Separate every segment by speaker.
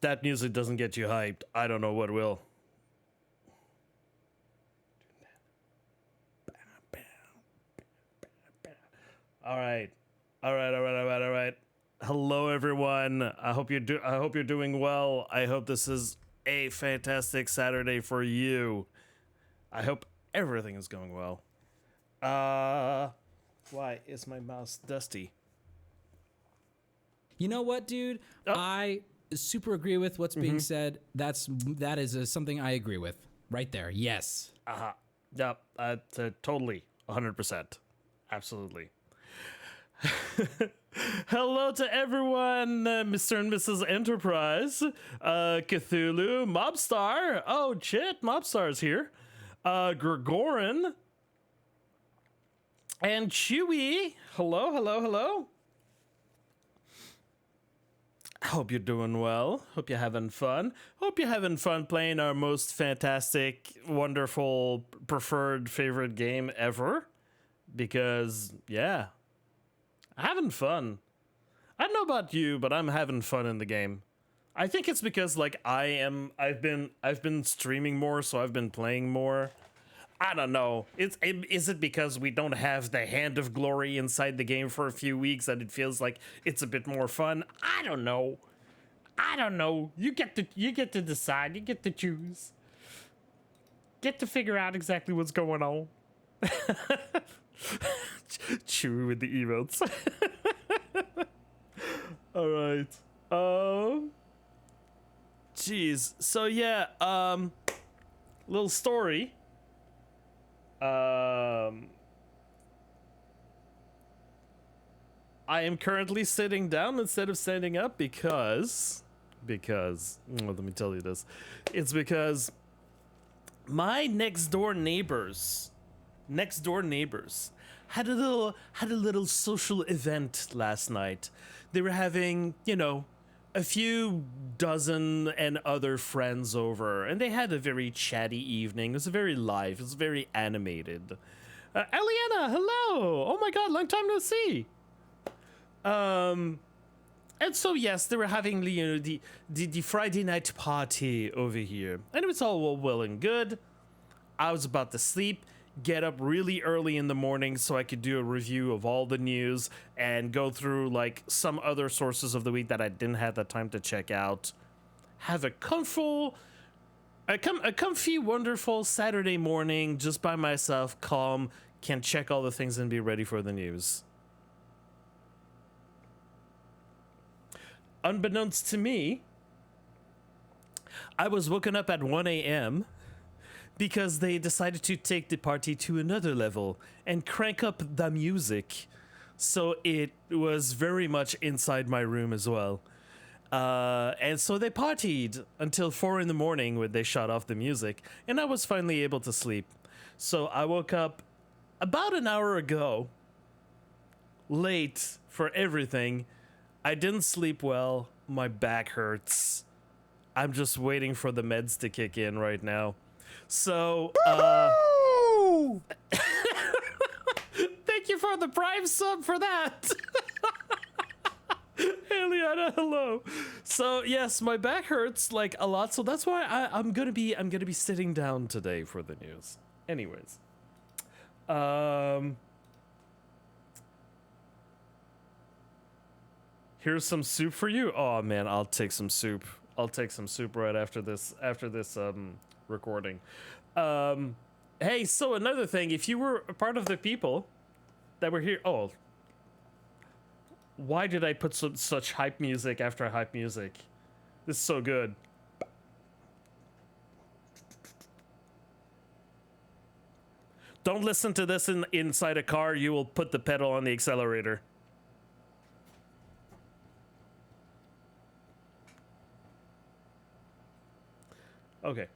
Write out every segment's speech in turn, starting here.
Speaker 1: that music doesn't get you hyped, I don't know what will. All right. All right. Hello everyone. I hope you're doing well. I hope this is a fantastic Saturday for you. I hope everything is going well. Why is my mouse dusty?
Speaker 2: You know what, dude?
Speaker 1: Oh.
Speaker 2: I super agree with what's being said. That is something I agree with right there. Yes.
Speaker 1: Yep. Totally. 100%. Absolutely. Hello to everyone, Mr. and Mrs. Enterprise, Cthulhu, Mobstar. Oh shit, Mobstar's here. Gregorin and Chewy. Hello. Hope you're doing well. Hope you're having fun. Hope you're having fun playing our most fantastic, wonderful, preferred, favorite game ever. Because, yeah, having fun. I don't know about you, but I'm having fun in the game. I think it's because like I've been streaming more, so I've been playing more. I don't know. Is it because we don't have the hand of glory inside the game for a few weeks that it feels like it's a bit more fun? I don't know. You get to decide. You get to choose. Get to figure out exactly what's going on. Chewy with the emotes. All right. Jeez. So yeah. Little story. I am currently sitting down instead of standing up because let me tell you this. It's because my next door neighbors had a little social event last night. They were having, a few dozen and other friends over, and they had a very chatty evening. It was very live. It was very animated. Eliana, hello! Oh my god, long time no see. And so yes, they were having the Friday night party over here, and it was all well and good. I was about to sleep, get up really early in the morning so I could do a review of all the news and go through like some other sources of the week that I didn't have the time to check out. Have a comfy, wonderful Saturday morning just by myself, calm, can check all the things and be ready for the news. Unbeknownst to me, I was woken up at 1 a.m. because they decided to take the party to another level and crank up the music. So it was very much inside my room as well. And so they partied until 4 in the morning when they shut off the music, and I was finally able to sleep. So I woke up about an hour ago, late for everything. I didn't sleep well. My back hurts. I'm just waiting for the meds to kick in right now. So, thank you for the Prime sub for that. Eliana, hello. So yes, my back hurts like a lot, so that's why I'm gonna be sitting down today for the news. Anyways, here's some soup for you. Oh man, I'll take some soup. Right after this recording. Hey, so another thing, if you were a part of the people that were here, why did I put such hype music after hype music? This is so good. Don't listen to this inside a car. You will put the pedal on the accelerator. Okay.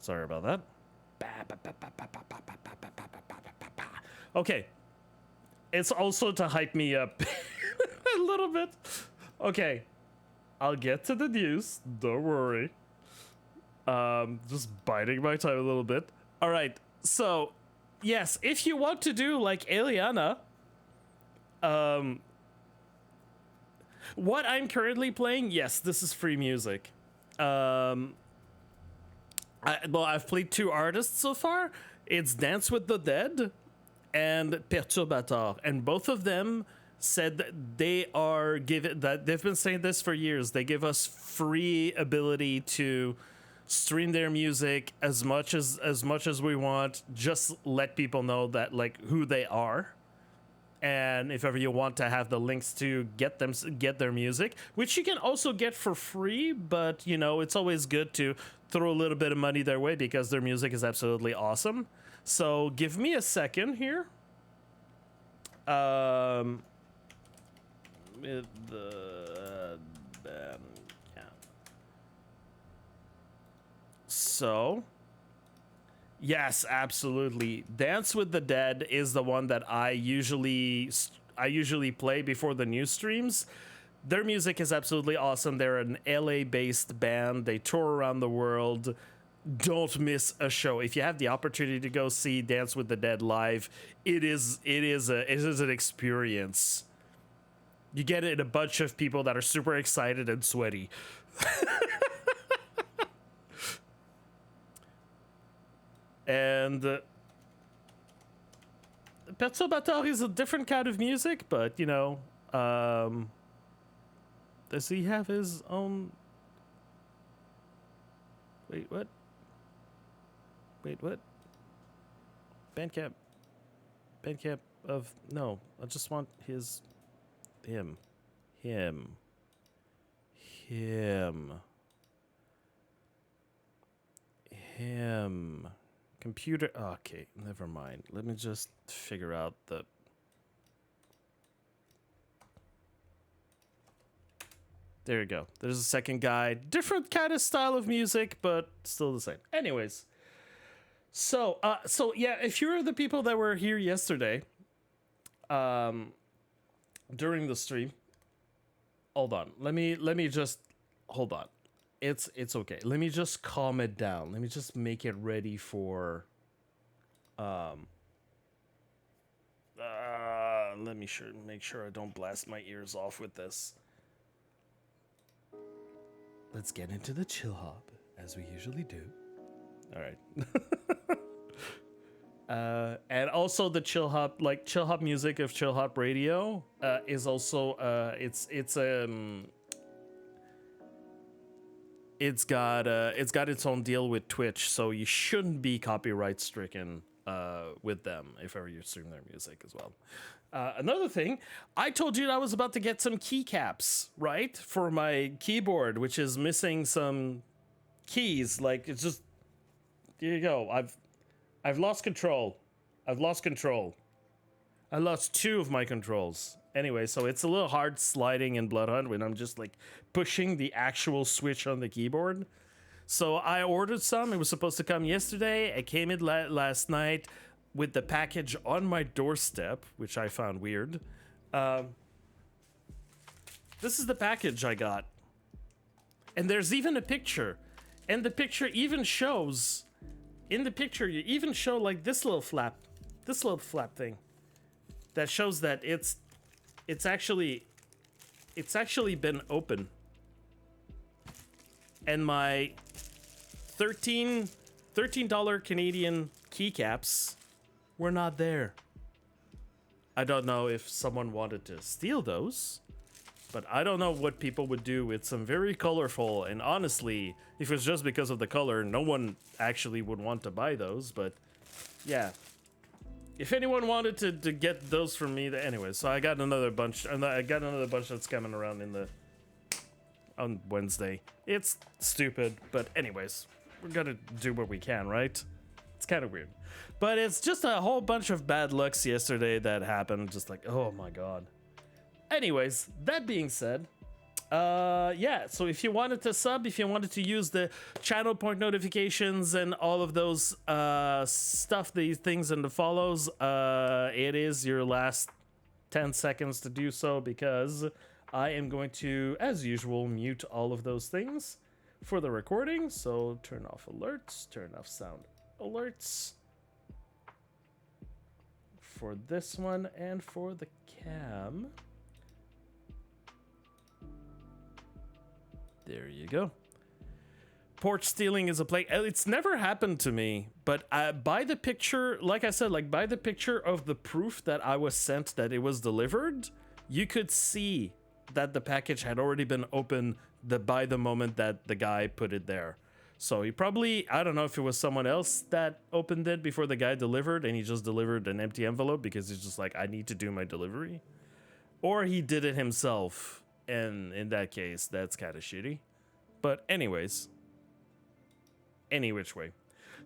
Speaker 1: Sorry about that. Okay. It's also to hype me up a little bit. Okay. I'll get to the news. Don't worry. Just biding my time a little bit. All right. So, yes, if you want to do like Eliana, What I'm currently playing, yes, this is free music. I've played 2 artists so far. It's Dance with the Dead and Perturbator, and both of them said that they've been saying this for years. They give us free ability to stream their music as much as we want. Just let people know that like who they are. And if ever you want to have the links to get their music, which you can also get for free, but you know, it's always good to throw a little bit of money their way because their music is absolutely awesome. So give me a second here. With the yeah. So yes, absolutely. Dance with the Dead is the one that I usually play before the new streams. Their music is absolutely awesome. They're an LA-based band. They tour around the world. Don't miss a show. If you have the opportunity to go see Dance with the Dead live, it is an experience. You get it a bunch of people that are super excited and sweaty. And Perturbator is a different kind of music, but you know, does he have his own? Wait, what? Bandcamp of no. I just want him. Computer. Okay, never mind. Let me just figure out the. There you go. There's a second guy. Different kind of style of music, but still the same. Anyways. So yeah, if you're the people that were here yesterday, during the stream, hold on. Let me just hold on. It's okay. Let me just calm it down. Let me just make it ready for let me make sure I don't blast my ears off with this. Let's get into the chill hop as we usually do. All right. And also the chill hop music of chill hop radio is also it's got its own deal with Twitch, so you shouldn't be copyright stricken with them if ever you stream their music as well. Another thing, I told you that I was about to get some keycaps, right, for my keyboard, which is missing some keys. Like, it's just, here you go. I've lost control. I lost 2 of my controls. Anyway, so it's a little hard sliding in Bloodhunt when I'm just like pushing the actual switch on the keyboard. So I ordered some. It was supposed to come yesterday. It came in last night with the package on my doorstep, which I found weird. This is the package I got. And there's even a picture. And the picture even shows, in the picture, you even show like this little flap thing that shows that it's actually been open. And my $13 Canadian keycaps were not there. I don't know if someone wanted to steal those, but I don't know what people would do with some very colorful, and honestly, if it's just because of the color, no one actually would want to buy those, but yeah. If anyone wanted to get those from me, anyway, so I got another bunch, and I got another bunch that's coming around on Wednesday. It's stupid, but anyways, we're gonna do what we can, right? It's kind of weird, but it's just a whole bunch of bad lucks yesterday that happened. Just like, oh my god. Anyways, that being said, yeah, so if you wanted to sub, if you wanted to use the channel point notifications and all of those stuff, these things and the follows, it is your last 10 seconds to do so, because I am going to, as usual, mute all of those things for the recording. So turn off alerts, turn off sound alerts for this one and for the cam. There you go. Porch stealing is a play. It's never happened to me, but by the picture, like I said, like by the picture of the proof that I was sent that it was delivered, you could see that the package had already been opened by the moment that the guy put it there. So he probably, I don't know if it was someone else that opened it before the guy delivered and he just delivered an empty envelope because he's just like, I need to do my delivery. Or he did it himself. And in that case, that's kind of shitty. But anyways, any which way.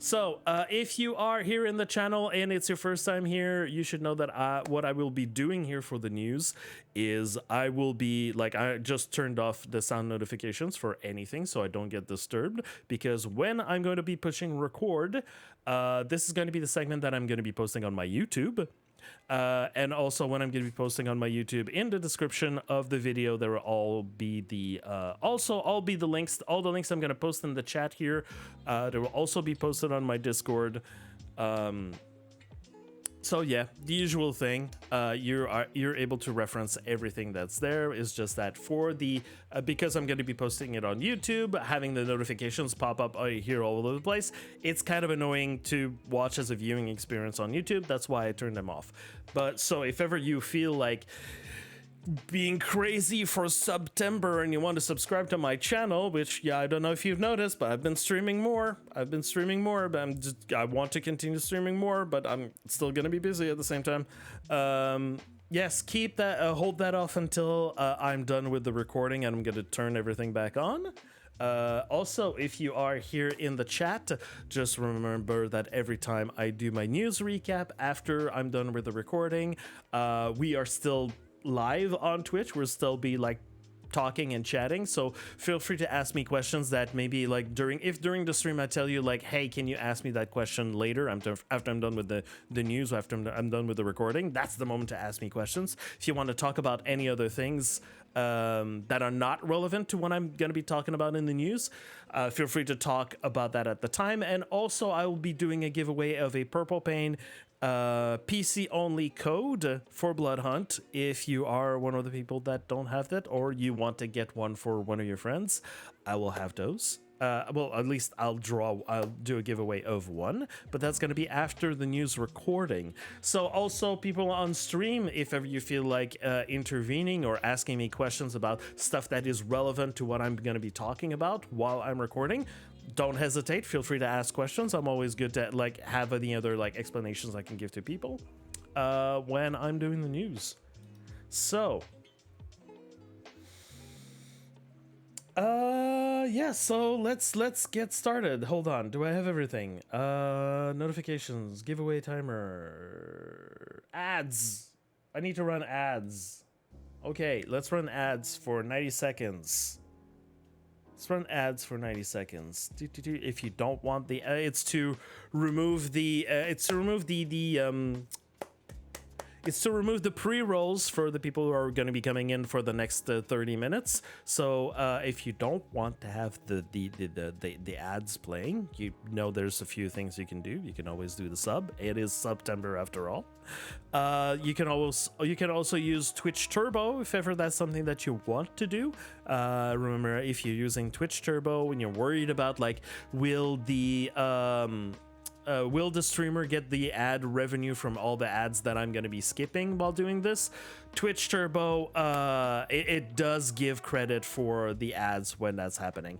Speaker 1: So if you are here in the channel and it's your first time here, you should know that what I will be doing here for the news is I will be like, I just turned off the sound notifications for anything so I don't get disturbed, because when I'm going to be pushing record, this is going to be the segment that I'm going to be posting on my YouTube. And also when I'm going to be posting on my YouTube, in the description of the video, there will all be the links, all the links I'm going to post in the chat here. There will also be posted on my Discord. So yeah, the usual thing. You're able to reference everything that's there. It's just that for the because I'm going to be posting it on YouTube, having the notifications pop up here all over the place, it's kind of annoying to watch as a viewing experience on YouTube. That's why I turned them off. But so if ever you feel like being crazy for September and you want to subscribe to my channel, which, yeah, I don't know if you've noticed, but I've been streaming more, but I want to continue streaming more, but I'm still gonna be busy at the same time. Yes, keep that, hold that off until I'm done with the recording and I'm gonna turn everything back on. Also, if you are here in the chat, just remember that every time I do my news recap after I'm done with the recording, we are still live on Twitch. We'll still be like talking and chatting, so feel free to ask me questions that maybe like during the stream I tell you like, hey, can you ask me that question later after I'm done with the news, after I'm done with the recording. That's the moment to ask me questions. If you want to talk about any other things that are not relevant to what I'm going to be talking about in the news, feel free to talk about that at the time. And also I will be doing a giveaway of a Purple Pain PC only code for Bloodhunt. If you are one of the people that don't have that, or you want to get one for one of your friends, I will have those. Well, at least I'll do a giveaway of one, but that's going to be after the news recording. So also people on stream, if ever you feel like intervening or asking me questions about stuff that is relevant to what I'm going to be talking about while I'm recording, don't hesitate. Feel free to ask questions. I'm always good to like have any other like explanations I can give to people when I'm doing the news. So yeah, so let's get started. Hold on, do I have everything? Notifications, giveaway timer, ads. I need to run ads. Okay, let's run ads for 90 seconds. Let's run ads for 90 seconds. If you don't want the, it's to remove the pre-rolls for the people who are going to be coming in for the next 30 minutes. So if you don't want to have the ads playing, you know there's a few things you can do. You can always do the sub. It is September after all. You can also use Twitch Turbo if ever that's something that you want to do. Remember, if you're using Twitch Turbo and you're worried about like will the streamer get the ad revenue from all the ads that I'm going to be skipping while doing this? Twitch Turbo, it does give credit for the ads when that's happening.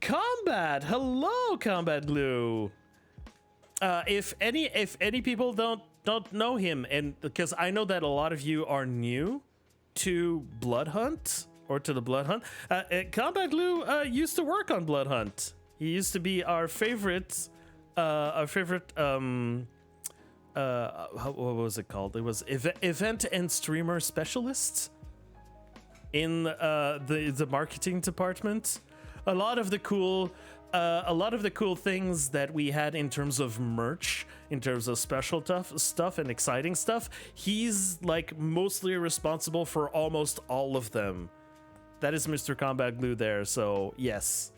Speaker 1: Combat, hello, Combat Glue. If any people don't know him, and because I know that a lot of you are new to Bloodhunt or to the Bloodhunt, Combat Glue used to work on Bloodhunt. He used to be our favorite. What was it called? It was event and streamer specialist in the marketing department. A lot of the cool things that we had in terms of merch, in terms of special stuff and exciting stuff, he's like mostly responsible for almost all of them. That is Mr. Combat Glue there. So yes.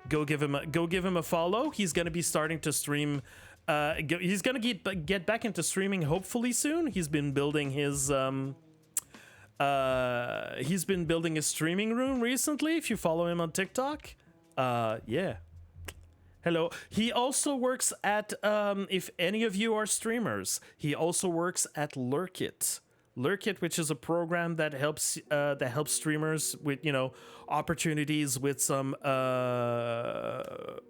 Speaker 1: Go give him a follow. He's gonna be starting to stream. He's gonna get back into streaming hopefully soon. He's been building his He's been building a streaming room recently. If you follow him on TikTok, yeah. Hello. He also works at, if any of you are streamers, he also works at Lurkit. Lurkit, which is a program that helps streamers with, you know, opportunities with some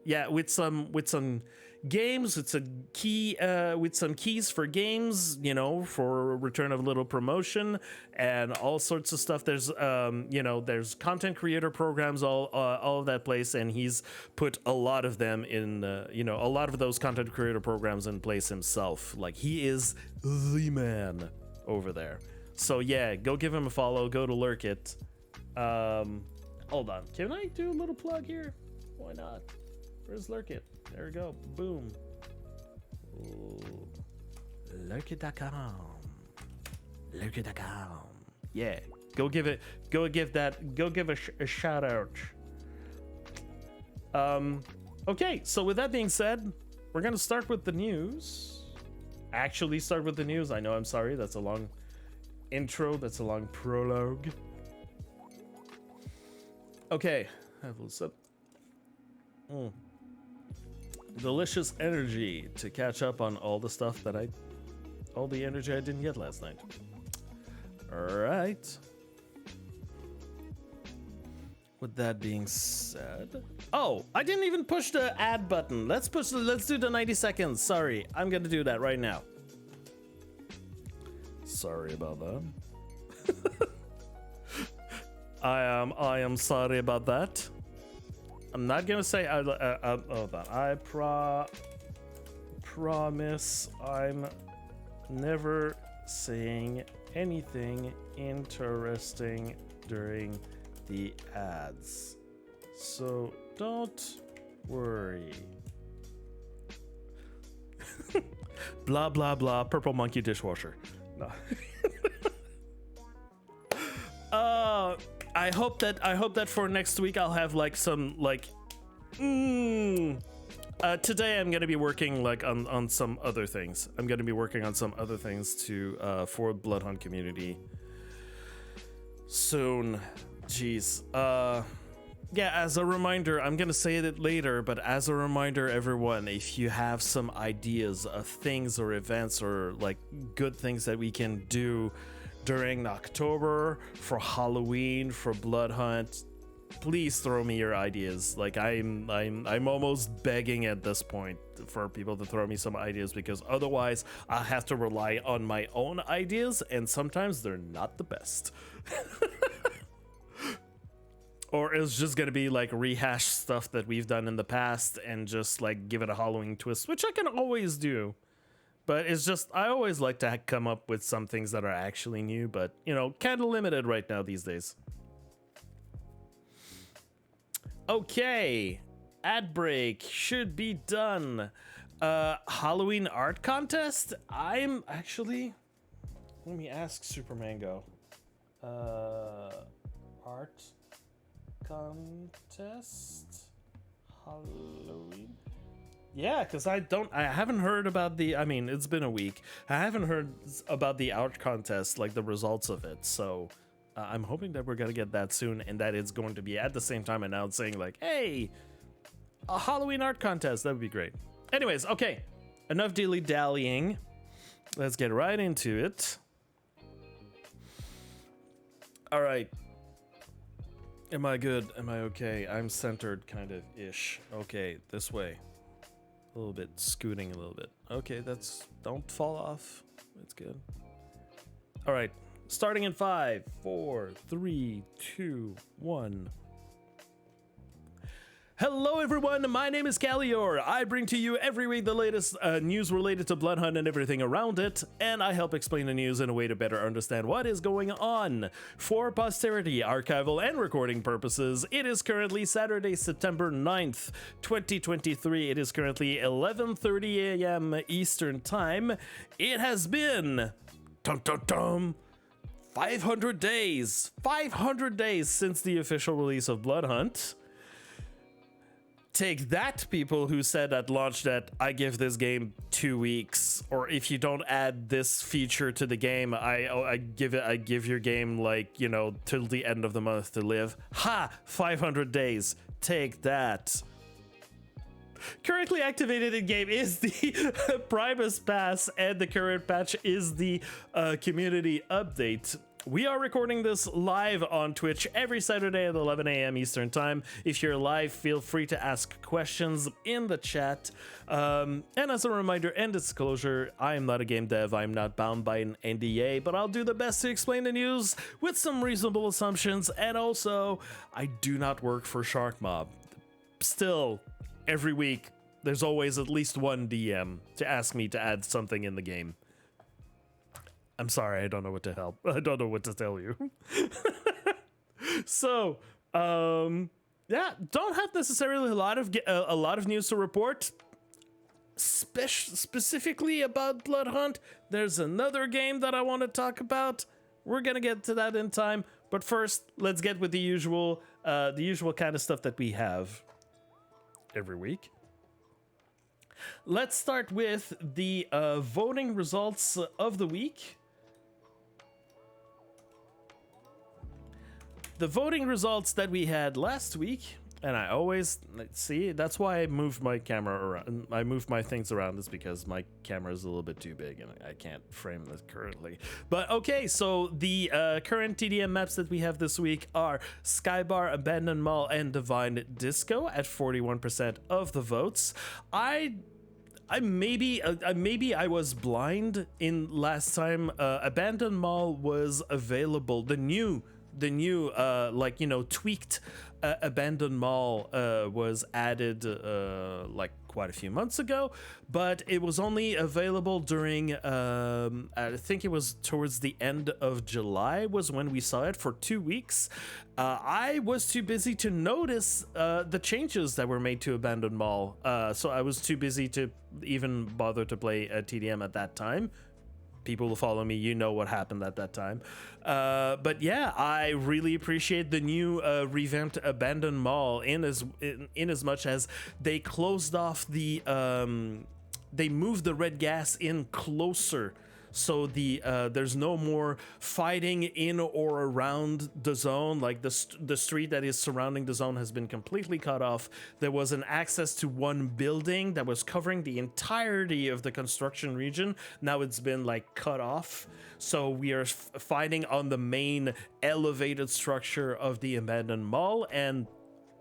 Speaker 1: with some games. It's a key with some keys for games, you know, for return of little promotion and all sorts of stuff. There's you know, there's content creator programs all of that place, and he's put a lot of them in you know, a lot of those content creator programs in place himself. Like, he is the man over there. So yeah, go give him a follow. Go to Lurkit. Hold on, can I do a little plug here? Why not? Where's Lurkit? There we go. Boom. Lurkit.com. Lurkit.com. Yeah, go give a shout out. Okay, so with that being said, we're gonna start with the news. Actually start with the news. I know, I'm sorry, that's a long intro, that's a long prologue. Okay, have a little sip. Delicious energy to catch up on all the stuff that all the energy I didn't get last night. All right. With that being said, oh, I didn't even push the add button. Let's do the 90 seconds. Sorry, I'm gonna do that right now. Sorry about that. I am sorry about that. I'm not gonna say hold on. I promise I'm never saying anything interesting during the ads, so don't worry. Blah blah blah. Purple monkey dishwasher. No. I hope that for next week I'll have like some like. Today I'm gonna be working like on some other things. I'm gonna be working on some other things to for Bloodhunt community soon. Jeez. Yeah, as a reminder, I'm gonna say it later, but as a reminder, everyone, if you have some ideas of things or events or like good things that we can do during October, for Halloween, for Bloodhunt, please throw me your ideas. Like, I'm almost begging at this point for people to throw me some ideas, because otherwise I have to rely on my own ideas, and sometimes they're not the best. Or it's just gonna be like rehash stuff that we've done in the past and just like give it a Halloween twist, which I can always do. But it's just, I always like to come up with some things that are actually new, but, you know, kind of limited right now these days. Okay, ad break should be done. Halloween art contest? I'm actually, let me ask Super Mango. Art contest? Halloween? Yeah, because I haven't heard about the, I mean, it's been a week. I haven't heard about the art contest, like the results of it. So I'm hoping that we're going to get that soon, and that it's going to be at the same time announcing like, hey, a Halloween art contest. That would be great. Anyways, okay, enough dilly-dallying. Let's get right into it. All right. Am I good? Am I okay? I'm centered kind of ish. Okay, this way. A little bit, scooting a little bit. Okay, don't fall off. That's good. All right, starting in 5, 4, 3, 2, 1. Hello everyone, my name is Khalior. I bring to you every week the latest news related to Bloodhunt and everything around it, and I help explain the news in a way to better understand what is going on. For posterity, archival, and recording purposes, it is currently Saturday, September 9th, 2023. It is currently 11:30 a.m. Eastern Time. It has been 500 days since the official release of Bloodhunt. Take that, people who said at launch that I give this game 2 weeks, or if you don't add this feature to the game, I give your game, like, you know, till the end of the month to live. Ha! 500 days. Take that. Currently activated in game is the Primus Pass, and the current patch is the community update. We are recording this live on Twitch every Saturday at 11 a.m. Eastern Time. If you're live, feel free to ask questions in the chat. And as a reminder and disclosure, I am not a game dev. I'm not bound by an NDA, but I'll do the best to explain the news with some reasonable assumptions. And also, I do not work for Shark Mob. Still, every week, there's always at least one DM to ask me to add something in the game. I'm sorry, I don't know what to help. I don't know what to tell you. So, yeah, don't have necessarily a lot of news to report. Specifically about Bloodhunt, there's another game that I want to talk about. We're gonna get to that in time, but first, let's get with the usual kind of stuff that we have every week. Let's start with the voting results of the week. The voting results that we had last week, and I always see, that's why I moved my camera around. I moved my things around, is because my camera is a little bit too big and I can't frame this currently. But okay, so the current TDM maps that we have this week are Skybar, Abandoned Mall, and Divine Disco at 41% of the votes. Maybe I was blind in last time. Abandoned Mall was available. The new like, you know, tweaked Abandoned Mall was added like quite a few months ago, but it was only available during I think it was towards the end of July was when we saw it for 2 weeks. I was too busy to notice the changes that were made to Abandoned Mall, so I was too busy to even bother to play TDM at that time. People who follow me, you know what happened at that time. But yeah, I really appreciate the new revamped Abandoned Mall in as much as they closed off the they moved the red gas in closer, so there's no more fighting in or around the zone. Like the street that is surrounding the zone has been completely cut off. There was an access to one building that was covering the entirety of the construction region. Now it's been like cut off, so we are fighting on the main elevated structure of the Abandoned Mall and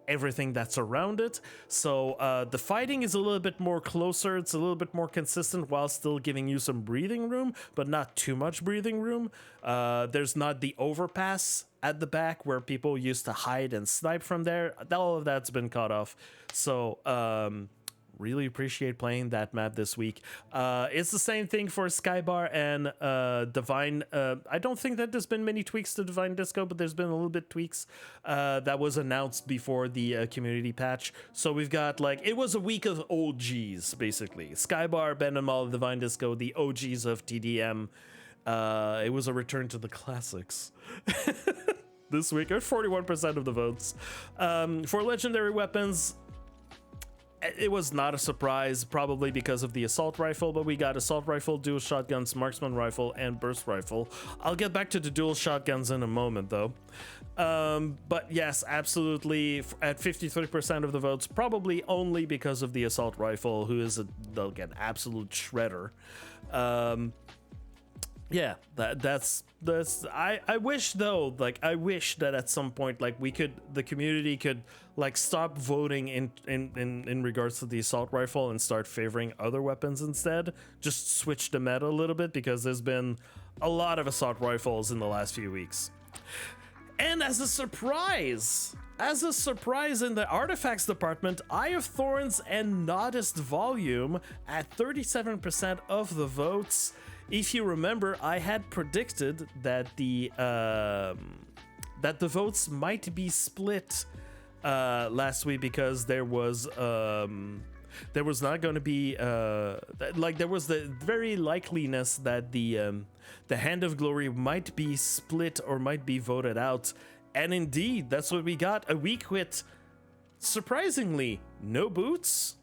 Speaker 1: everything that's around it. So the fighting is a little bit more closer, it's a little bit more consistent while still giving you some breathing room, but not too much breathing room. There's not the overpass at the back where people used to hide and snipe from there. All of that's been cut off. So really appreciate playing that map this week. It's the same thing for Skybar and Divine. I don't think that there's been many tweaks to Divine Disco, but there's been a little bit tweaks that was announced before the community patch. So we've got, like, it was a week of OGs, basically. Skybar, Abandoned Mall, Divine Disco, the OGs of TDM. It was a return to the classics. This week, at 41% of the votes. For legendary weapons, it was not a surprise, probably because of the assault rifle, but we got assault rifle, dual shotguns, marksman rifle, and burst rifle. I'll get back to the dual shotguns in a moment, though. But yes, absolutely, at 53% of the votes, probably only because of the assault rifle, who is an absolute shredder. Yeah, that's I wish, though, like, I wish that at some point, like, the community could, like, stop voting in regards to the assault rifle and start favoring other weapons instead. Just switch the meta a little bit, because there's been a lot of assault rifles in the last few weeks. And as a surprise in the artifacts department, Eye of Thorns and Noddist Volume at 37% of the votes. If you remember, I had predicted that the votes might be split last week, because there was not going to be there was the very likeliness that the Hand of Glory might be split or might be voted out, and indeed that's what we got. A week with surprisingly, no boots,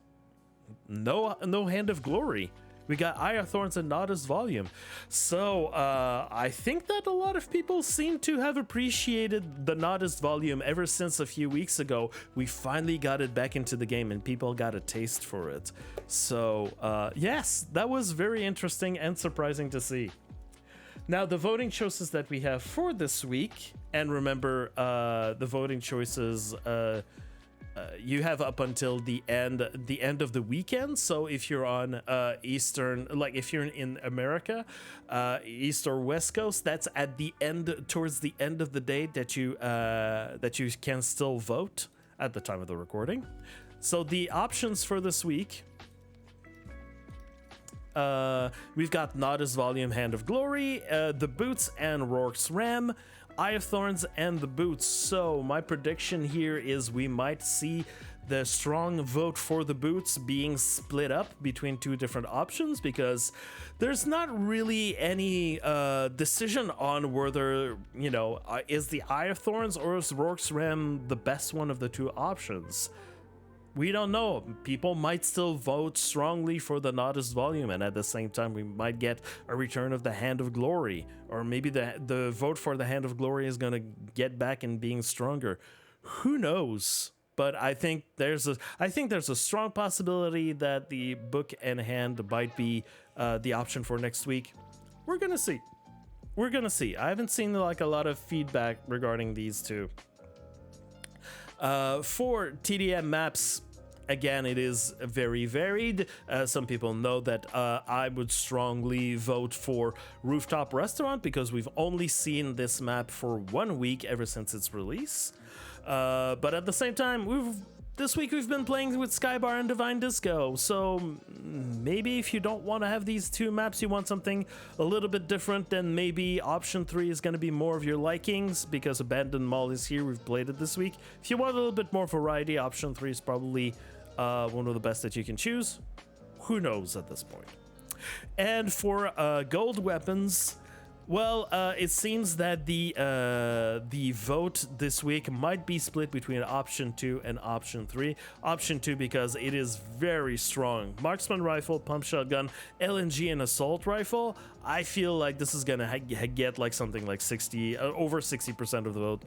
Speaker 1: no Hand of Glory. We got Eye of Thorns and Nodus Volume. So I think that a lot of people seem to have appreciated the Nodus Volume ever since a few weeks ago. We finally got it back into the game and people got a taste for it. So yes, that was very interesting and surprising to see. Now, the voting choices that we have for this week, and remember, the voting choices, you have up until the end of the weekend. So if you're on Eastern, like if you're in America, East or West Coast, that's at the end, towards the end of the day that you can still vote at the time of the recording. So the options for this week. We've got Nodus Volume, Hand of Glory, the Boots and Rourke's Ram, Eye of Thorns and the Boots. So my prediction here is we might see the strong vote for the Boots being split up between two different options, because there's not really any decision on whether, you know, is the Eye of Thorns or is Rourke's Ram the best one of the two options. We don't know. People might still vote strongly for the Nodus Volume, and at the same time, we might get a return of the Hand of Glory, or maybe the vote for the Hand of Glory is going to get back in being stronger. Who knows? But I think there's a strong possibility that the Book and Hand might be the option for next week. We're gonna see. We're gonna see. I haven't seen like a lot of feedback regarding these two. For TDM maps, again, it is very varied. Some people know that I would strongly vote for Rooftop Restaurant because we've only seen this map for 1 week ever since its release. But at the same time, this week we've been playing with Skybar and Divine Disco, so maybe if you don't want to have these two maps, you want something a little bit different, then maybe option 3 is going to be more of your likings, because Abandoned Mall is here, we've played it this week. If you want a little bit more variety, option 3 is probably one of the best that you can choose. Who knows at this point. And for gold weapons, well, it seems that the vote this week might be split between option 2 and option 3. Option 2 because it is very strong. Marksman rifle, pump shotgun, LNG, and assault rifle. I feel like this is gonna get like something like over 60% of the vote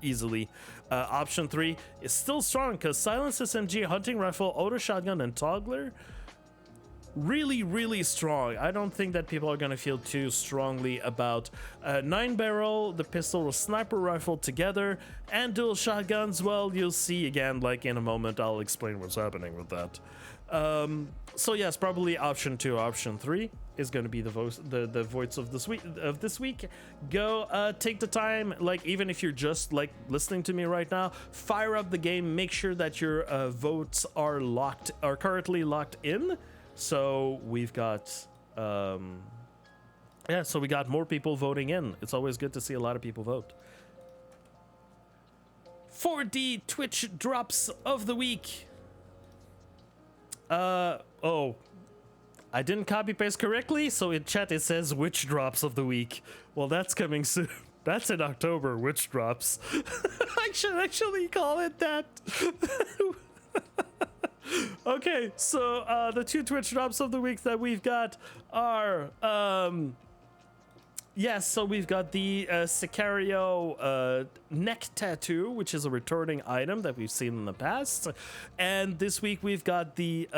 Speaker 1: easily. Option 3 is still strong because silence SMG, hunting rifle, auto shotgun, and toggler. Really strong. I don't think that people are gonna feel too strongly about 9-barrel, the pistol with sniper rifle together, and dual shotguns. Well, you'll see again, like in a moment. I'll explain what's happening with that. So yes, probably option 2, option 3 is going to be the votes of this week. Go take the time, like even if you're just like listening to me right now, fire up the game, make sure that your votes are currently locked in. So we've got so we got more people voting in. It's always good to see a lot of people vote. For the Twitch drops of the week. I didn't copy paste correctly, so in chat it says witch drops of the week. Well, that's coming soon. That's in October, witch drops. I should actually call it that. Okay, so the two Twitch drops of the week that we've got are yes, so we've got the Sicario neck tattoo, which is a returning item that we've seen in the past. And this week we've got the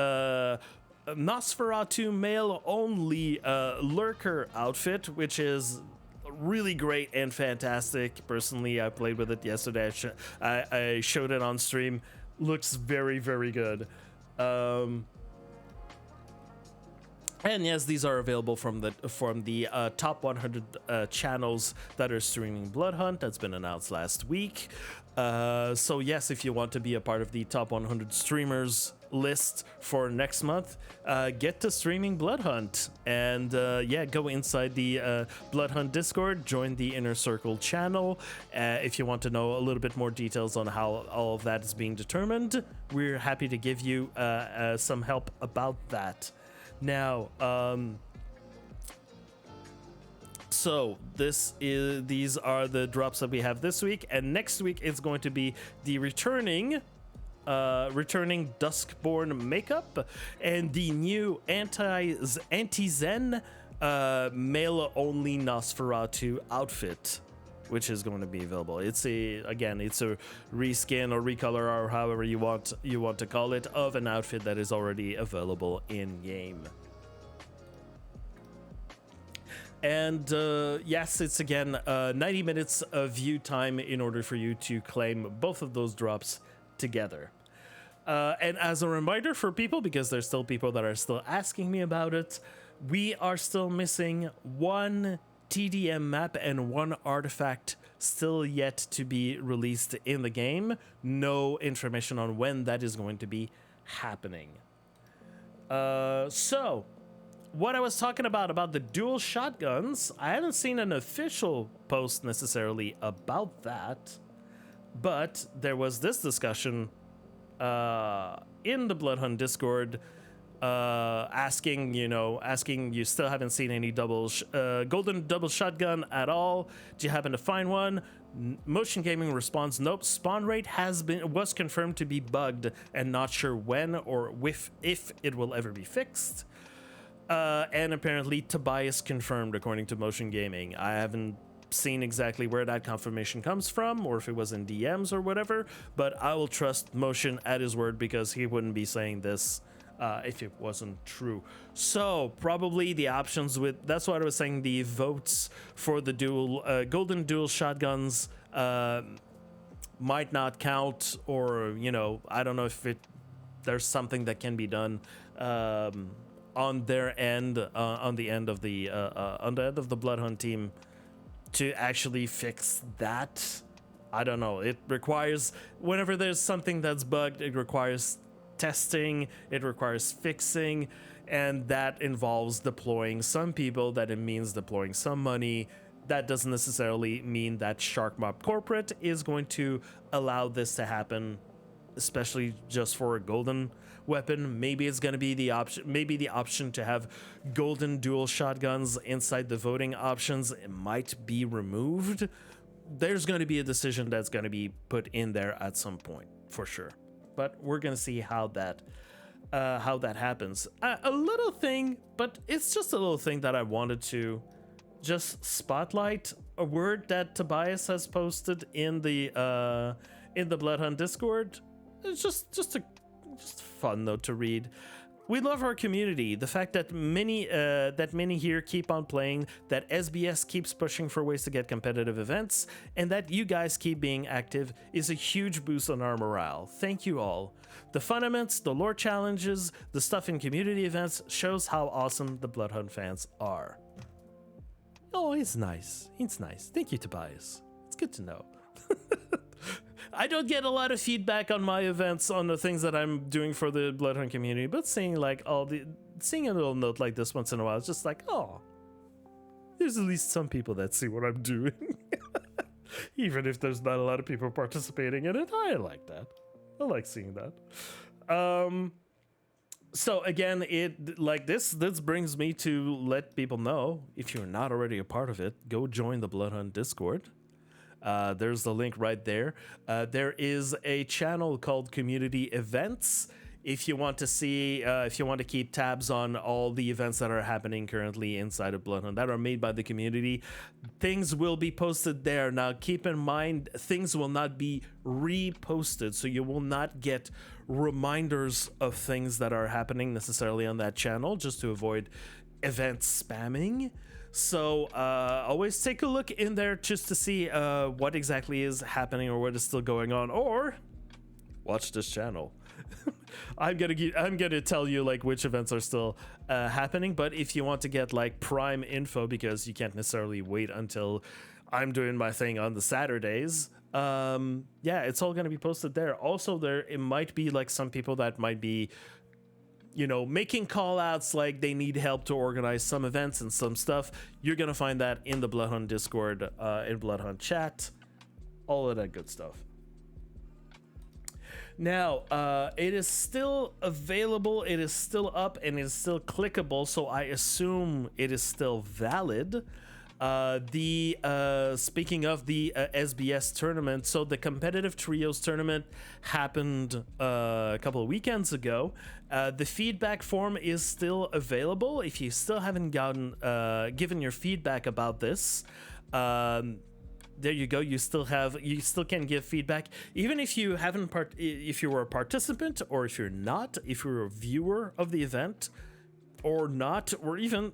Speaker 1: Nosferatu male-only lurker outfit, which is really great and fantastic. Personally, I played with it yesterday. I showed it on stream. Looks very good. And yes, these are available from the top 100 channels that are streaming Bloodhunt. That's been announced last week. So yes, if you want to be a part of the top 100 streamers list for next month, get to streaming Bloodhunt, and yeah, go inside the Bloodhunt Discord, join the Inner Circle channel. If you want to know a little bit more details on how all of that is being determined, we're happy to give you some help about that. Now, so these are the drops that we have this week, and next week it's going to be the returning returning Duskborn makeup, and the new anti-Zen male-only Nosferatu outfit, which is going to be available. It's a reskin or recolor or however you want to call it of an outfit that is already available in game. And yes, it's again 90 minutes of view time in order for you to claim both of those drops together. And as a reminder for people, because there's still people that are still asking me about it, we are still missing one TDM map and one artifact still yet to be released in the game. No information on when that is going to be happening. So what I was talking about the dual shotguns, I haven't seen an official post necessarily about that, but there was this discussion in the Bloodhunt Discord, asking you still haven't seen any golden double shotgun at all. Do you happen to find one? Motion Gaming responds, nope. Spawn rate was confirmed to be bugged and not sure when or if it will ever be fixed. And apparently Tobias confirmed, according to Motion Gaming. I haven't seen exactly where that confirmation comes from or if it was in DMs or whatever, but I will trust Motion at his word because he wouldn't be saying this if it wasn't true. So probably the options that's what I was saying, the votes for the golden dual shotguns might not count, or I don't know if there's something that can be done on their end, on the end of the Bloodhunt team to actually fix that. I don't know. It requires, whenever there's something that's bugged, it requires testing, it requires fixing, and that involves deploying some people, that it means deploying some money. That doesn't necessarily mean that Sharkmob Corporate is going to allow this to happen, especially just for a golden weapon. Maybe it's going to be the option to have golden dual shotguns inside the voting options. It might be removed. There's going to be a decision that's going to be put in there at some point for sure, but we're going to see how that happens. A little thing, but it's just a little thing that I wanted to just spotlight, a word that Tobias has posted in the Bloodhunt Discord. It's just fun though to read. We love our community. The fact that many here keep on playing, that SBS keeps pushing for ways to get competitive events, and that you guys keep being active is a huge boost on our morale. Thank you all. The fundamentals, the lore challenges, the stuff in community events shows how awesome the Bloodhunt fans are. Oh, it's nice. It's nice. Thank you, Tobias. It's good to know. I don't get a lot of feedback on my events, on the things that I'm doing for the Bloodhunt community, but seeing a little note like this once in a while, it's just like, oh, there's at least some people that see what I'm doing. Even if there's not a lot of people participating in it, I like that. I like seeing that. So again, this brings me to let people know, if you're not already a part of it, go join the Bloodhunt Discord. There's the link right there. There is a channel called Community Events. If you want to see, if you want to keep tabs on all the events that are happening currently inside of Bloodhunt that are made by the community, things will be posted there. Now, keep in mind, things will not be reposted, so you will not get reminders of things that are happening necessarily on that channel, just to avoid event spamming. So always take a look in there just to see what exactly is happening or what is still going on, or watch this channel. I'm gonna tell you like which events are still happening, but if you want to get like prime info, because you can't necessarily wait until I'm doing my thing on the Saturdays, yeah, it's all gonna be posted there. Also, it might be like some people that might be, making call outs, like they need help to organize some events and some stuff. You're going to find that in the Bloodhunt Discord, in Bloodhunt chat, all of that good stuff. Now, it is still available, it is still up, and it is still clickable, so I assume it is still valid. Speaking of the SBS tournament, so the competitive trios tournament happened a couple of weekends ago. The feedback form is still available. If you still haven't given your feedback about this, there you go. You still can give feedback, even if you haven't if you were a participant, or if you're not, if you're a viewer of the event or not, or even,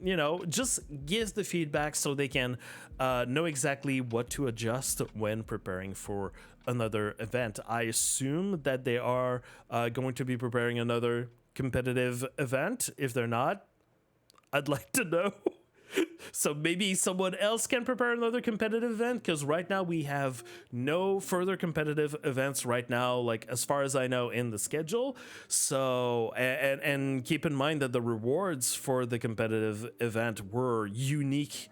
Speaker 1: just give the feedback so they can know exactly what to adjust when preparing for another event. I assume that they are going to be preparing another competitive event. If they're not, I'd like to know. So maybe someone else can prepare another competitive event, because right now we have no further competitive events right now, like as far as I know, in the schedule. So and keep in mind that the rewards for the competitive event were unique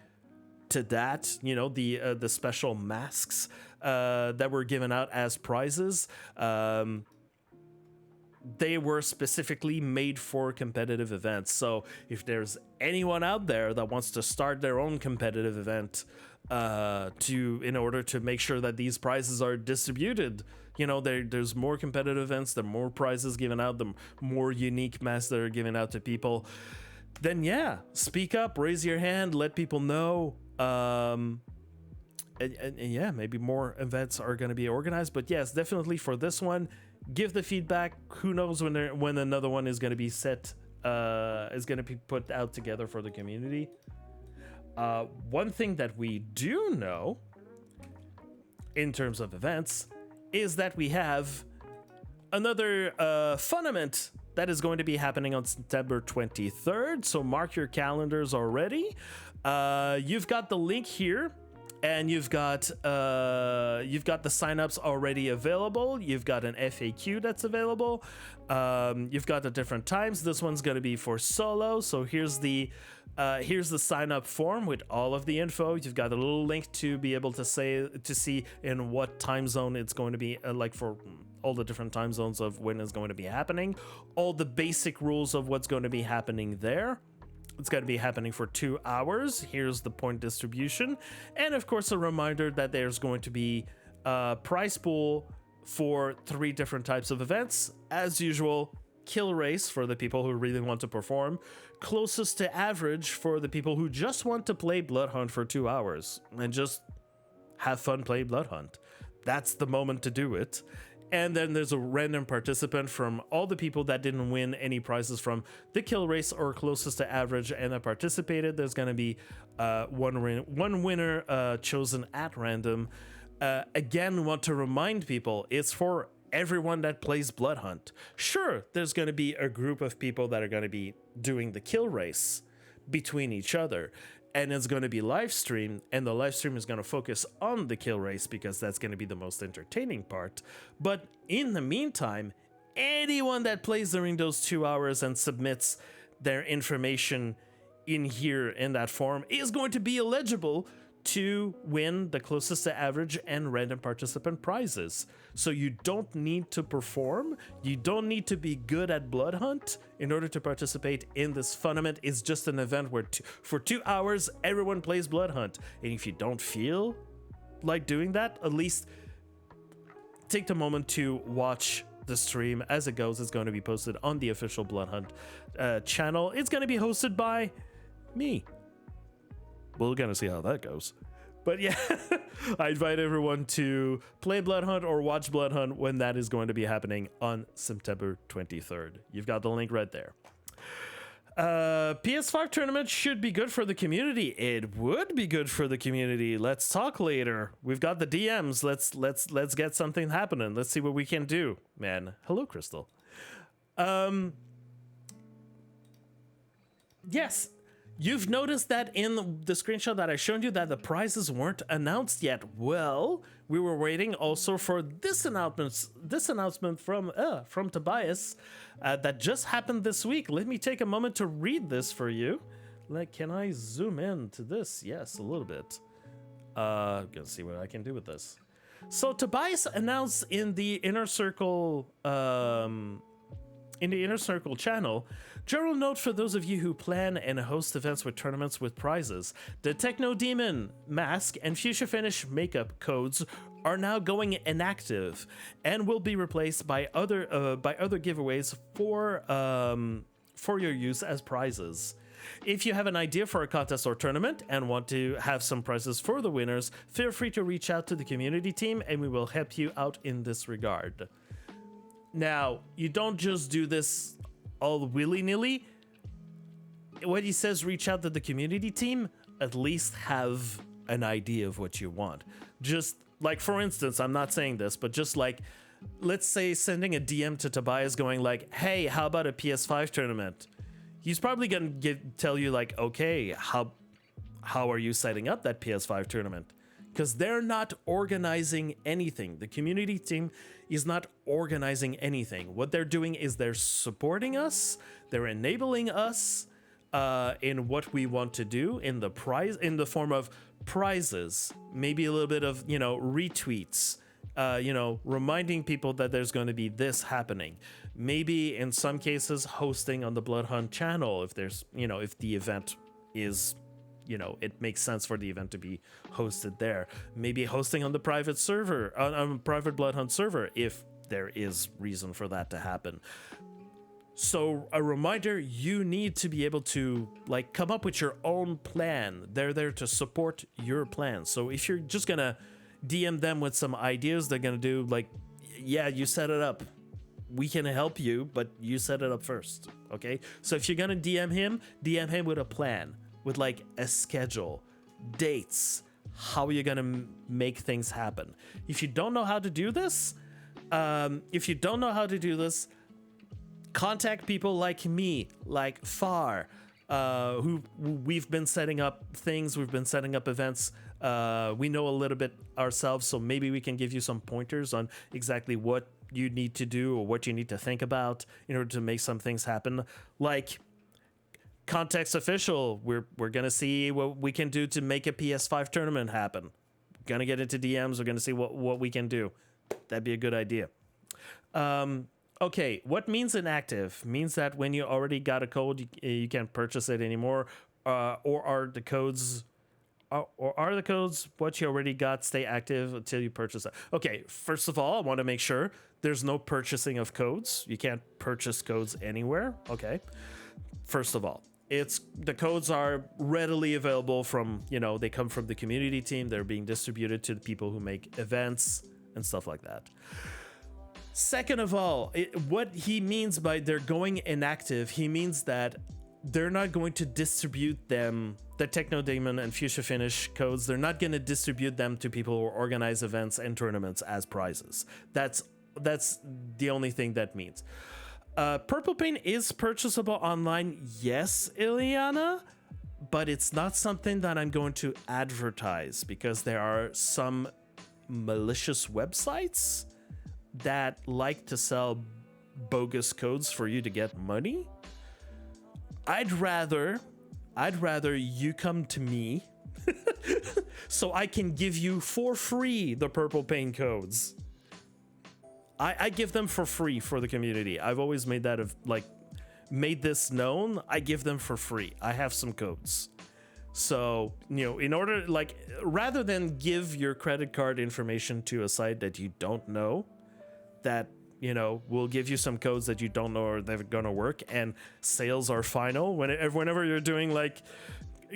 Speaker 1: to that, the special masks that were given out as prizes. They were specifically made for competitive events. So if there's anyone out there that wants to start their own competitive event in order to make sure that these prizes are distributed, there's more competitive events, the more prizes given out, the more unique masks that are given out to people, then yeah, speak up, raise your hand, let people know. And yeah, maybe more events are going to be organized. But yes, definitely for this one, give the feedback. Who knows when another one is going to be is going to be put out together for the community. One thing that we do know in terms of events is that we have another Funament that is going to be happening on September 23rd. So mark your calendars already. You've got the link here. And you've got the signups already available. You've got an FAQ that's available. You've got the different times. This one's going to be for solo. So here's the sign up form with all of the info. You've got a little link to be able to see in what time zone it's going to be, like for all the different time zones of when it's going to be happening. All the basic rules of what's going to be happening there. It's going to be happening for 2 hours. Here's the point distribution. And of course, a reminder that there's going to be a prize pool for 3 different types of events. As usual, kill race for the people who really want to perform. Closest to average for the people who just want to play Bloodhunt for 2 hours and just have fun playing Bloodhunt. That's the moment to do it. And then there's a random participant from all the people that didn't win any prizes from the kill race or closest to average and that participated. There's going to be one winner chosen at random. Again, want to remind people, it's for everyone that plays Bloodhunt. Sure, there's going to be a group of people that are going to be doing the kill race between each other. And it's going to be live streamed, and the live stream is going to focus on the kill race because that's going to be the most entertaining part. But in the meantime, anyone that plays during those 2 hours and submits their information in here in that form is going to be eligible to win the closest to average and random participant prizes. So you don't need to perform. You don't need to be good at Bloodhunt in order to participate in this Funament. It's just an event where for 2 hours, everyone plays Bloodhunt. And if you don't feel like doing that, at least take the moment to watch the stream as it goes. It's going to be posted on the official Bloodhunt channel. It's going to be hosted by me. We're going to see how that goes. But yeah, I invite everyone to play Bloodhunt or watch Bloodhunt when that is going to be happening on September 23rd. You've got the link right there. PS5 tournament should be good for the community. It would be good for the community. Let's talk later. We've got the DMs. Let's get something happening. Let's see what we can do. Man, hello, Crystal. Yes. You've noticed that in the screenshot that I showed you that the prizes weren't announced yet. Well, we were waiting also for this announcement from Tobias that just happened this week. Let me take a moment to read this for you. Can I zoom in to this? Yes, a little bit. I'm gonna see what I can do with this. So Tobias announced in the Inner Circle in the Inner Circle channel. General note for those of you who plan and host events with tournaments with prizes. The Techno Demon mask and Fuchsia Finish makeup codes are now going inactive and will be replaced by other giveaways for your use as prizes. If you have an idea for a contest or tournament and want to have some prizes for the winners, feel free to reach out to the community team and we will help you out in this regard. Now, you don't just do this all willy-nilly. When he says reach out to the community team, at least have an idea of what you want. Just like, for instance, I'm not saying this, but just like, let's say sending a DM to Tobias going like, hey, how about a PS5 tournament? He's probably going to tell you like, okay, how are you setting up that PS5 tournament? Because they're not organizing anything. The community team is not organizing anything. What they're doing is they're supporting us. They're enabling us in what we want to do in the form of prizes, maybe a little bit of, retweets, reminding people that there's going to be this happening. Maybe in some cases hosting on the Bloodhunt channel if there's, if the event is, it makes sense for the event to be hosted there. Maybe hosting on the private server, on a private Bloodhunt server, if there is reason for that to happen. So a reminder, you need to be able to come up with your own plan. They're there to support your plan. So if you're just gonna DM them with some ideas, they're gonna do yeah, you set it up. We can help you, but you set it up first, okay? So if you're gonna DM him with a plan, with a schedule, dates, how you're gonna make things happen. If you don't know how to do this, contact people like me, like Far, who we've been setting up things, we've been setting up events. We know a little bit ourselves, so maybe we can give you some pointers on exactly what you need to do or what you need to think about in order to make some things happen. Like Context Official, we're gonna see what we can do to make a PS5 tournament happen. Gonna get into DMs, we're gonna see what we can do. That'd be a good idea. Okay, what means inactive? Means that when you already got a code, you can't purchase it anymore, or are the codes what you already got stay active until you purchase it? Okay, first of all, I want to make sure there's no purchasing of codes. You can't purchase codes anywhere. Okay, first of all, the codes are readily available from, they come from the community team. They're being distributed to the people who make events and stuff like that. Second of all, what he means by they're going inactive, he means that they're not going to distribute them, the Techno Demon and Fuchsia Finish codes, they're not going to distribute them to people who organize events and tournaments as prizes. That's the only thing that means. Purple Paint is purchasable online, yes, Ileana, but it's not something that I'm going to advertise because there are some malicious websites that like to sell bogus codes for you to get money. I'd rather you come to me so I can give you for free the Purple Paint codes. I give them for free for the community. I've always made this known. I give them for free. I have some codes. So, in order, rather than give your credit card information to a site that you don't know, that, will give you some codes that you don't know are they're gonna work, and sales are final. Whenever you're doing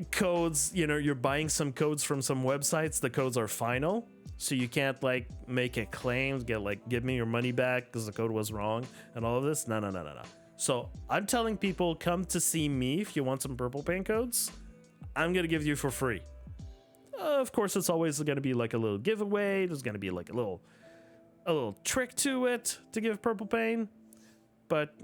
Speaker 1: codes, you're buying some codes from some websites, the codes are final. So you can't make a claim, give me your money back because the code was wrong and all of this. No. So I'm telling people, come to see me if you want some Purple Paint codes. I'm gonna give you for free. Of course, it's always gonna be a little giveaway. There's gonna be a little trick to it to give Purple Paint. But,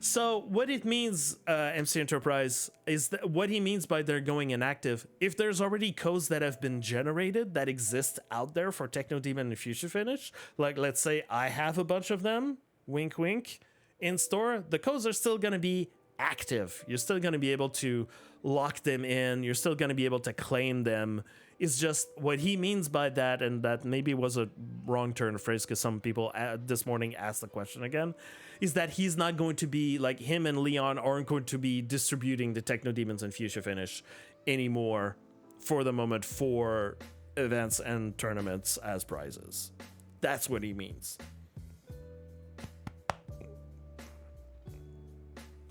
Speaker 1: so what it means, MC Enterprise, is that what he means by they're going inactive, if there's already codes that have been generated that exist out there for Techno Demon and Fuchsia Finish, let's say I have a bunch of them, wink wink, in store, the codes are still going to be active. You're still going to be able to lock them in. You're still going to be able to claim them. It's just what he means by that, and that maybe was a wrong turn of phrase because some people this morning asked the question again, is that he's not going to be, like, him and Leon aren't going to be distributing the Techno Demons and Fuchsia Finish anymore for the moment for events and tournaments as prizes. That's what he means.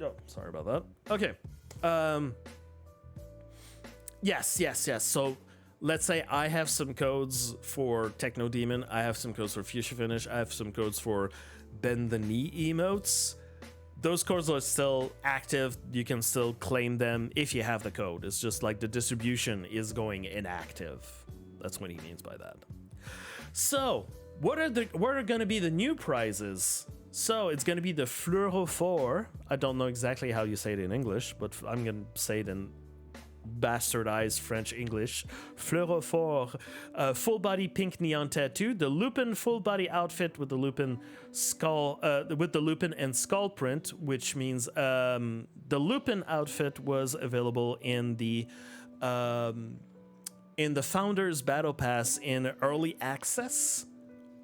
Speaker 1: Oh, sorry about that. Okay. Yes. So let's say I have some codes for Techno Demon. I have some codes for Fuchsia Finish. I have some codes for Bend the Knee emotes. Those codes are still active. You can still claim them if you have the code. It's just like the distribution is going inactive. That's what he means by that. So, what are going to be the new prizes? So, it's going to be the Fluorophore. I don't know exactly how you say it in English, but I'm going to say it in bastardized French English. Fluorophore, full body pink neon tattoo, the Lupin full body outfit with the Lupin skull, with the Lupin and skull print, which means the Lupin outfit was available in the Founders Battle Pass in early access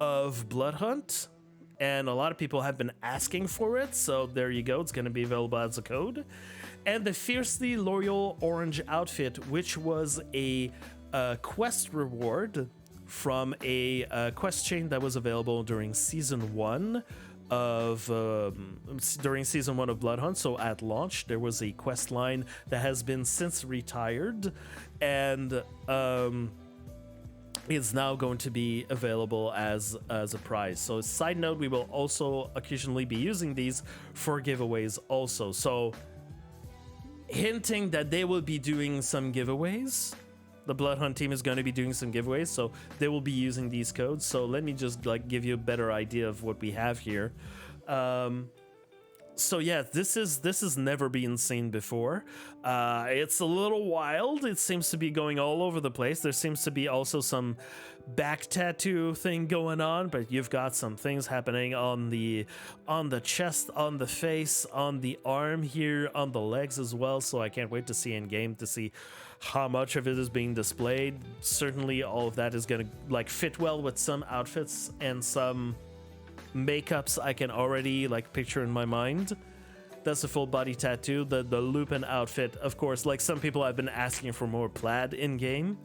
Speaker 1: of Bloodhunt, and a lot of people have been asking for it, so there you go. It's going to be available as a code. And the Fiercely Loyal Orange outfit, which was a quest reward from a quest chain that was available during season 1 of Bloodhunt. So at launch, there was a quest line that has been since retired, and it's now going to be available as a prize. So side note, we will also occasionally be using these for giveaways also. So hinting that they will be doing some giveaways. The Bloodhunt team is going to be doing some giveaways, so they will be using these codes. So let me just give you a better idea of what we have here. So yeah, this has never been seen before. It's a little wild. It seems to be going all over the place. There seems to be also some back tattoo thing going on, but you've got some things happening on the chest, on the face, on the arm here, on the legs as well. So I can't wait to see in game to see how much of it is being displayed. Certainly all of that is going to fit well with some outfits and some makeups I can already picture in my mind. That's a full body tattoo. The Lupin outfit, of course, some people have been asking for more plaid in game.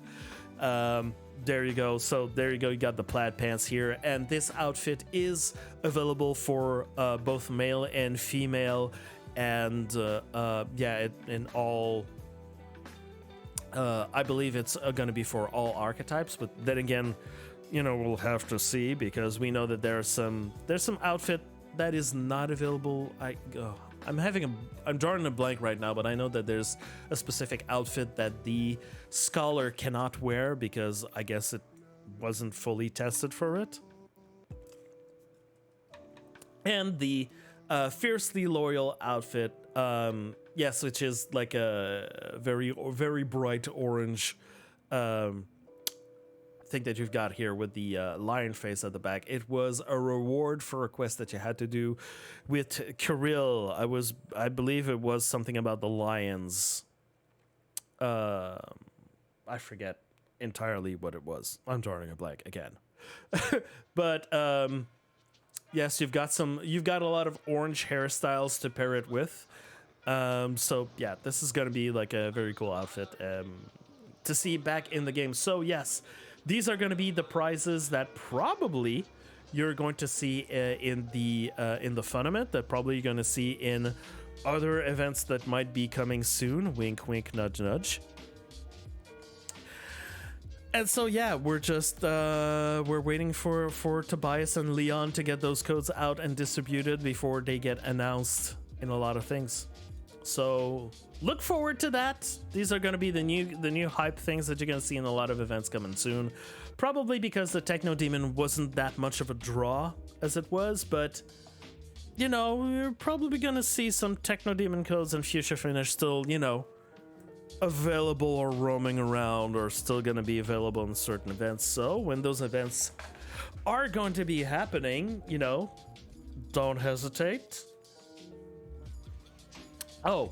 Speaker 1: There you go. So there you go. You got the plaid pants here, and this outfit is available for both male and female, and in all. I believe it's going to be for all archetypes, but then again, we'll have to see, because we know that there's some outfit that is not available. I'm drawing a blank right now, but I know that there's a specific outfit that the Scholar cannot wear because I guess it wasn't fully tested for it. And the Fiercely Loyal outfit, yes, which is like a very, very bright orange thing that you've got here with the lion face at the back. It was a reward for a quest that you had to do with Khalior. I believe it was something about the lions. I forget entirely what it was. I'm drawing a blank again. But yes, you've got a lot of orange hairstyles to pair it with. So yeah, this is gonna be a very cool outfit to see back in the game. So yes, these are going to be the prizes that probably you're going to see in the Funament, that probably you're going to see in other events that might be coming soon. Wink, wink, nudge, nudge. And so yeah, we're just we're waiting for Tobias and Leon to get those codes out and distributed before they get announced in a lot of things. So look forward to that. These are going to be the new hype things that you're going to see in a lot of events coming soon. Probably because the Techno Demon wasn't that much of a draw as it was, but we're probably going to see some Techno Demon codes and Fuchsia Finish still, available or roaming around, or still going to be available in certain events. So when those events are going to be happening, don't hesitate. Oh,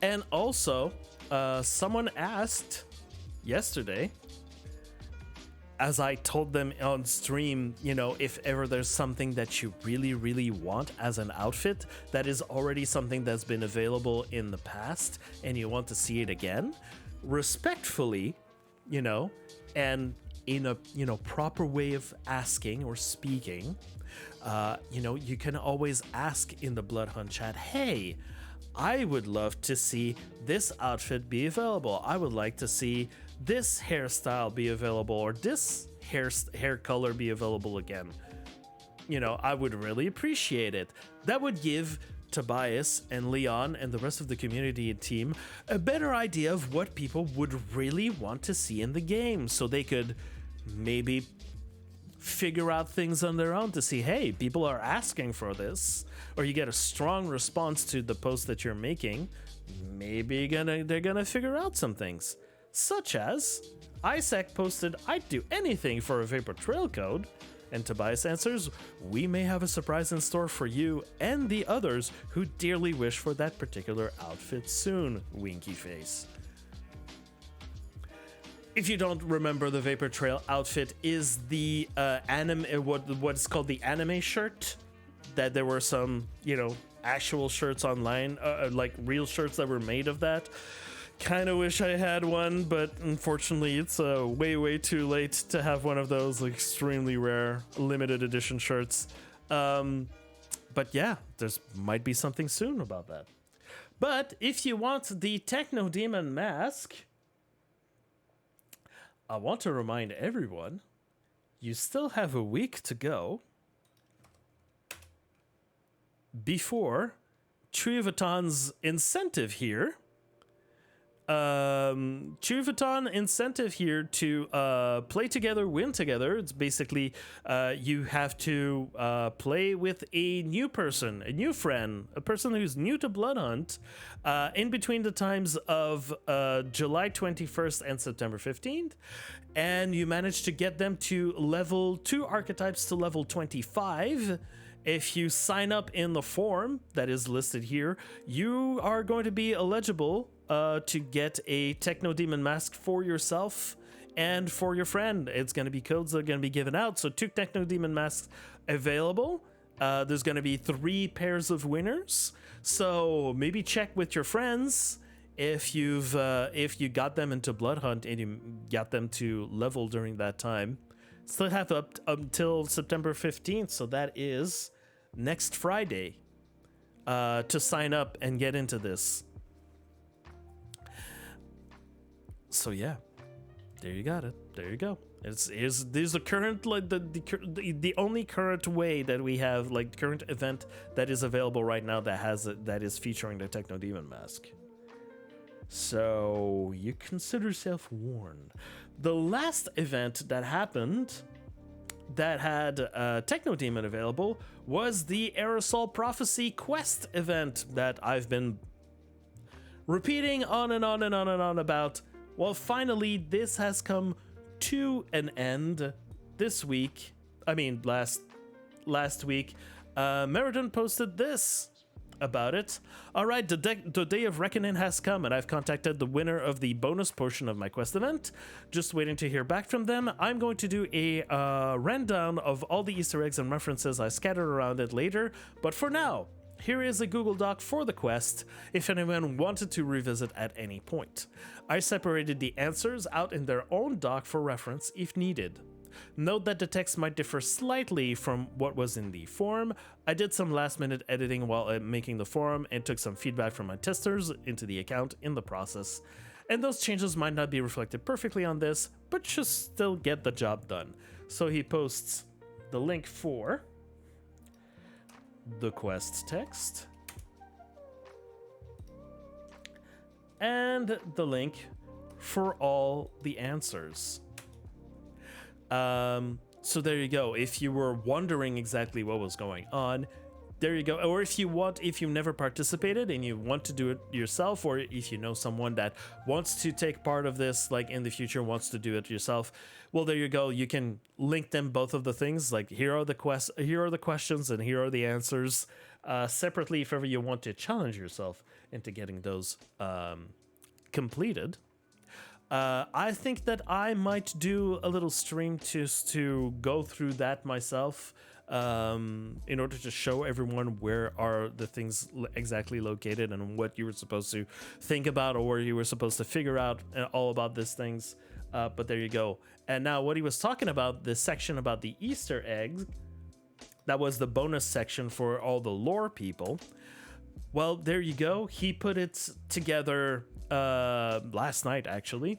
Speaker 1: and also, someone asked yesterday, as I told them on stream, if ever there's something that you really, really want as an outfit that is already something that's been available in the past and you want to see it again, respectfully, and in a, proper way of asking or speaking, you can always ask in the Bloodhunt chat, hey, I would love to see this outfit be available. I would like to see this hairstyle be available or this hair color be available again. I would really appreciate it. That would give Tobias and Leon and the rest of the community and team a better idea of what people would really want to see in the game, so they could maybe figure out things on their own to see, hey, people are asking for this, or you get a strong response to the post that you're making. Maybe they're gonna figure out some things, such as Isaac posted, I'd do anything for a Vapor Trail code, and Tobias answers, we may have a surprise in store for you and the others who dearly wish for that particular outfit soon, winky face. If you don't remember, the Vapor Trail outfit is the what's called the anime shirt. That there were some, actual shirts online, like real shirts that were made of that. Kind of wish I had one, but unfortunately, it's way too late to have one of those extremely rare limited edition shirts. But yeah, there's might be something soon about that. But if you want the Techno Demon mask, I want to remind everyone, you still have a week to go before Tree Vuitton's incentive here. Tree Vuitton incentive here to play together, win together. It's basically you have to play with a new person, a new friend, a person who's new to Bloodhunt in between the times of July 21st and September 15th. And you manage to get them to level 2 archetypes to level 25. If you sign up in the form that is listed here, you are going to be eligible to get a Techno Demon mask for yourself and for your friend. It's going to be codes that are going to be given out. So 2 Techno Demon masks available. There's going to be 3 pairs of winners. So maybe check with your friends if you got them into Bloodhunt and you got them to level during that time. Still have up until September 15th. So that is next Friday to sign up and get into this. So yeah, there you got it. There you go. There's a current the only current way that we have current event that is available right now that is featuring the Techno Demon mask. So you consider yourself warned. The last event that happened that had Techno Demon available was the Aerosol Prophecy Quest event that I've been repeating on and on and on and on about. Well, finally, this has come to an end this week. I mean, last week. Meriton posted this about it. All right, the day of reckoning has come, and I've contacted the winner of the bonus portion of my quest event. Just waiting to hear back from them. I'm going to do a rundown of all the Easter eggs and references I scattered around it later, but for now, here is a Google Doc for the quest, if anyone wanted to revisit at any point. I separated the answers out in their own doc for reference if needed. Note that the text might differ slightly from what was in the forum. I did some last-minute editing while making the forum and took some feedback from my testers into the account in the process. And those changes might not be reflected perfectly on this, but should still get the job done. So he posts the link for the quest text and the link for all the answers. So there you go. If you were wondering exactly what was going on, there you go. Or if you've never participated and you want to do it yourself, or if you know someone that wants to take part of this, in the future, wants to do it yourself, well, there you go. You can link them, both of the things. Here are the questions, and here are the answers separately if ever you want to challenge yourself into getting those completed. I think that I might do a little stream just to go through that myself, in order to show everyone where are the things exactly located and what you were supposed to think about or where you were supposed to figure out all about these things. But there you go. And now what he was talking about, this section about the Easter eggs, that was the bonus section for all the lore people. Well, there you go. He put it together last night, actually.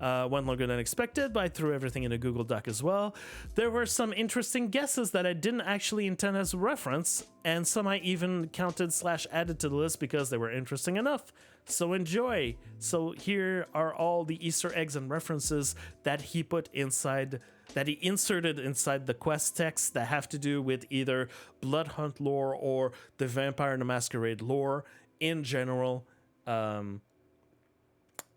Speaker 1: Went longer than expected, but I threw everything in a Google Doc as well. There were some interesting guesses that I didn't actually intend as a reference, and some I even counted / added to the list because they were interesting enough. So enjoy. So here are all the Easter eggs and references that he put inside, that he inserted inside the quest text that have to do with either Bloodhunt lore or the Vampire the Masquerade lore in general.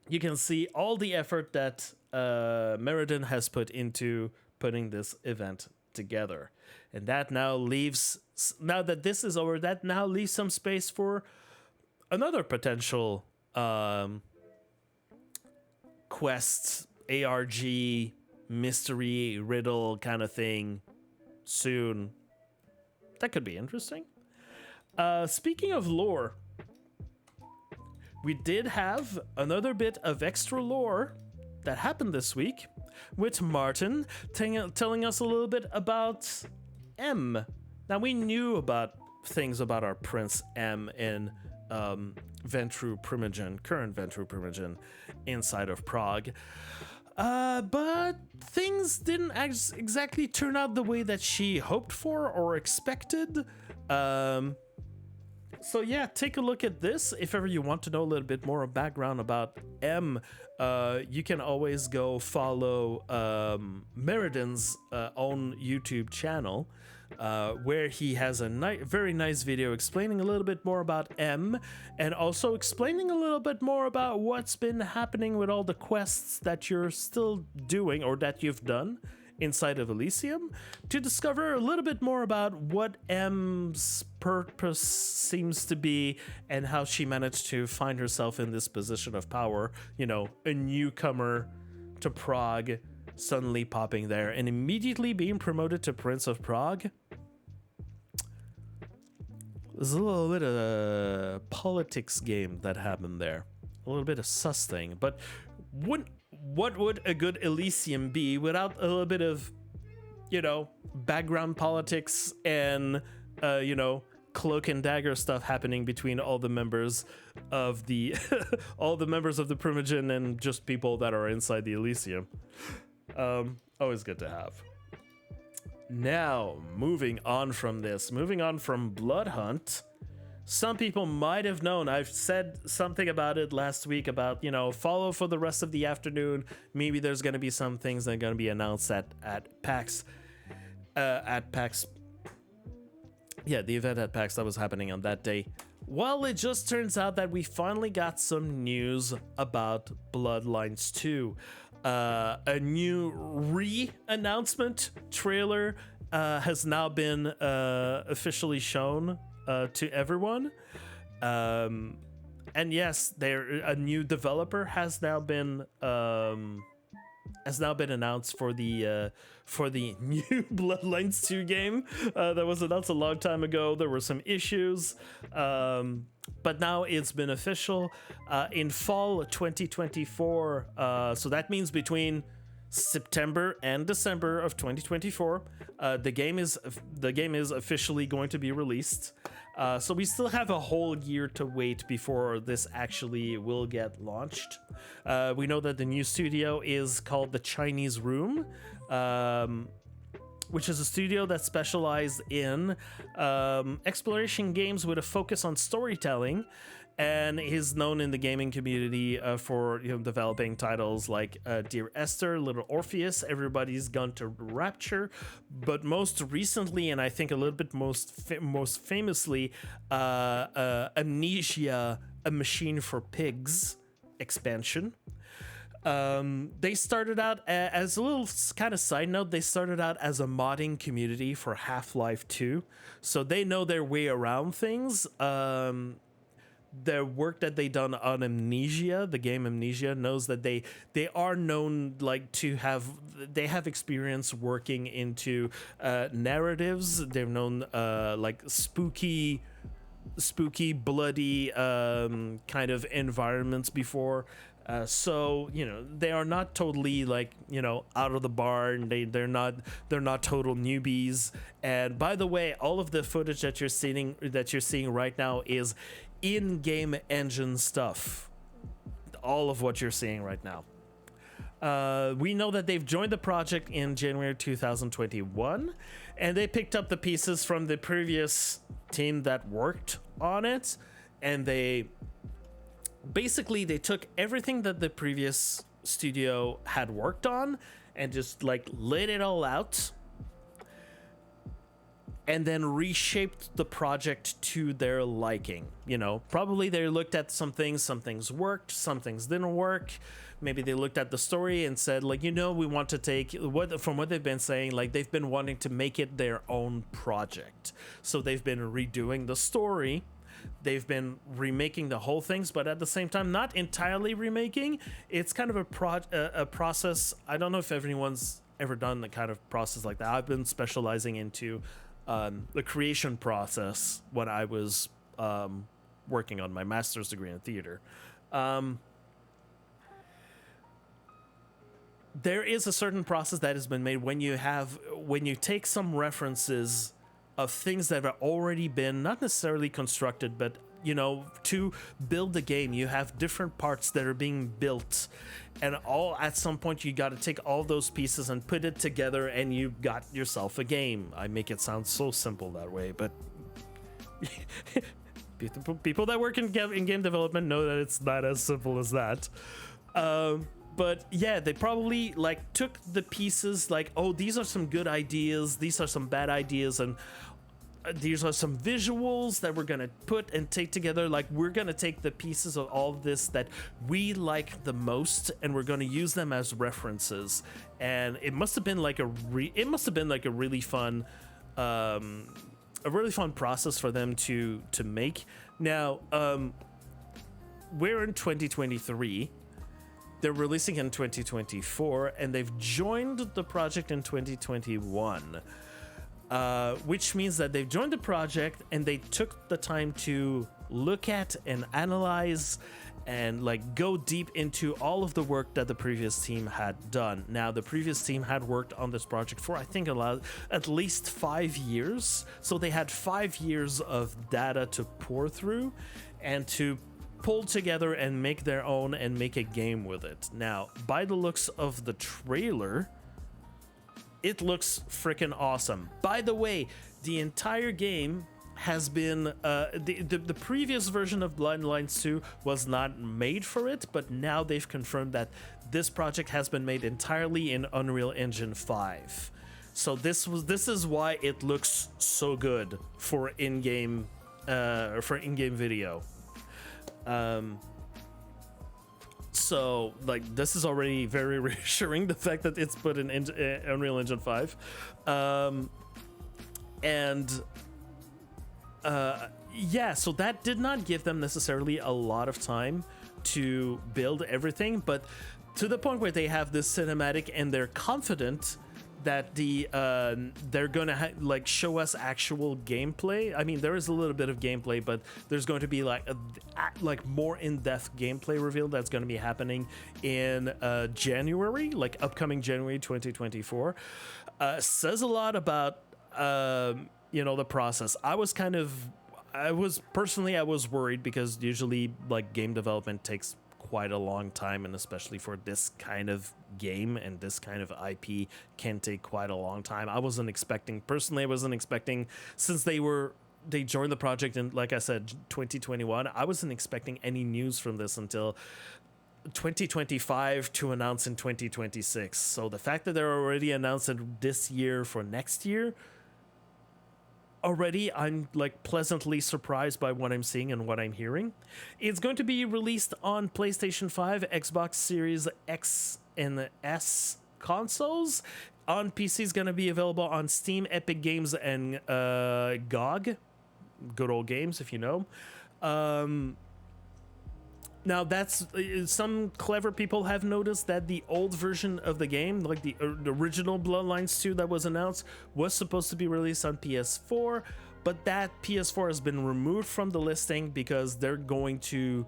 Speaker 1: You can see all the effort that Meriden has put into putting this event together. And that now leaves, now that this is over, that now leaves some space for another potential quest, ARG, mystery, riddle kind of thing soon. That could be interesting. Speaking of lore, we did have another bit of extra lore that happened this week with Martin telling us a little bit about M. Now, we knew about things about our Prince M in Ventru Primogen, current Ventru Primogen, inside of Prague. But things didn't exactly turn out the way that she hoped for or expected. So yeah, take a look at this. If ever you want to know a little bit more background about M, you can always go follow Meriden's own YouTube channel, where he has a very nice video explaining a little bit more about M, and also explaining a little bit more about what's been happening with all the quests that you're still doing or that you've done inside of Elysium, to discover a little bit more about what M's purpose seems to be and how she managed to find herself in this position of power. You know, a newcomer to Prague, suddenly popping there and immediately being promoted to Prince of Prague. There's a little bit of a politics game that happened there. A little bit of sus thing. But what would a good Elysium be without a little bit of, you know, background politics and, you know, cloak and dagger stuff happening between all the members of the all the members of the Primogen and just people that are inside the Elysium. Always good to have. Now, moving on from Bloodhunt. Some people might have known, I've said something about it last week about, you know, follow for the rest of the afternoon. Maybe there's going to be some things that are going to be announced at PAX. Yeah, the event at PAX that was happening on that day. Well, it just turns out that we finally got some news about Bloodlines 2. A new re-announcement trailer has now been officially shown to everyone, and yes, a new developer has now been announced for the new Bloodlines 2 game that was announced a long time ago. There were some issues, but now it's been official in fall 2024. So that means between September and December of 2024, the game is officially going to be released. So we still have a whole year to wait before this actually will get launched. We know that the new studio is called the Chinese Room, which is a studio that specializes in exploration games with a focus on storytelling, and is known in the gaming community for, you know, developing titles like Dear Esther, Little Orpheus, Everybody's Gone to Rapture, but most recently, and I think a little bit most famously, Amnesia: A Machine for Pigs expansion. They started out as a little kind of side note. They started out as a modding community for Half-Life 2, so they know their way around things. their work that they done on Amnesia, the game Amnesia, knows that they are known like to have they have experience working into narratives. They've known like spooky, bloody kind of environments before. So they are not totally like out of the barn. They're not total newbies. And by the way, all of the footage that you're seeing right now is in-game engine stuff. All of what you're seeing right now. We know that they've joined the project in January 2021, and they picked up the pieces from the previous team that worked on it, and they took everything that the previous studio had worked on and just like laid it all out and then reshaped the project to their liking. Probably they looked at some things worked, some things didn't work. Maybe they looked at the story and said like, we want to take from what they've been saying, like they've been wanting to make it their own project. So they've been redoing the story. They've been remaking the whole things, but at the same time, not entirely remaking. It's kind of a process. I don't know if everyone's ever done the kind of process like that. I've been specializing into the creation process when I was working on my master's degree in theater. There is a certain process that has been made when you take some references of things that have already been not necessarily constructed, but to build the game, you have different parts that are being built, and all at some point you got to take all those pieces and put it together, and you got yourself a game. I make it sound so simple that way, but people that work in game development know that it's not as simple as that. But yeah, they probably like took the pieces like, oh, these are some good ideas, these are some bad ideas, and these are some visuals that we're gonna put and take together. Like, we're gonna take the pieces of all of this that we like the most, and we're gonna use them as references. And it must have been like a really fun, process for them to make. Now, we're in 2023. They're releasing in 2024, and they've joined the project in 2021. Which means that they've joined the project and they took the time to look at and analyze and like go deep into all of the work that the previous team had done. Now, the previous team had worked on this project for, I think, at least 5 years. So they had 5 years of data to pour through and to pull together and make their own and make a game with it. Now, by the looks of the trailer, it looks freaking awesome. By the way, the entire game has been the previous version of Bloodlines 2 was not made for it, but now they've confirmed that this project has been made entirely in Unreal Engine 5. So this is why it looks so good for in-game video. So, like, this is already very reassuring, the fact that it's put in Unreal Engine 5. Yeah, so that did not give them necessarily a lot of time to build everything, but to the point where they have this cinematic and they're confident that they're gonna like show us actual gameplay. I mean, there is a little bit of gameplay, but there's going to be like more in-depth gameplay reveal that's going to be happening in January, like upcoming January 2024. Says a lot about the process. I was worried because usually like game development takes quite a long time, and especially for this kind of game and this kind of IP can take quite a long time. I wasn't expecting, since they joined the project in, like I said, 2021, I wasn't expecting any news from this until 2025 to announce in 2026. So the fact that they're already announced it this year for next year, already I'm like pleasantly surprised by what I'm seeing and what I'm hearing. It's going to be released on PlayStation 5, Xbox Series X and S consoles. On PC is going to be available on Steam, Epic Games, and GOG. Good old games, if you know. Now that's some clever people have noticed that the old version of the game, like the original Bloodlines 2 that was announced, was supposed to be released on PS4, but that PS4 has been removed from the listing because they're going to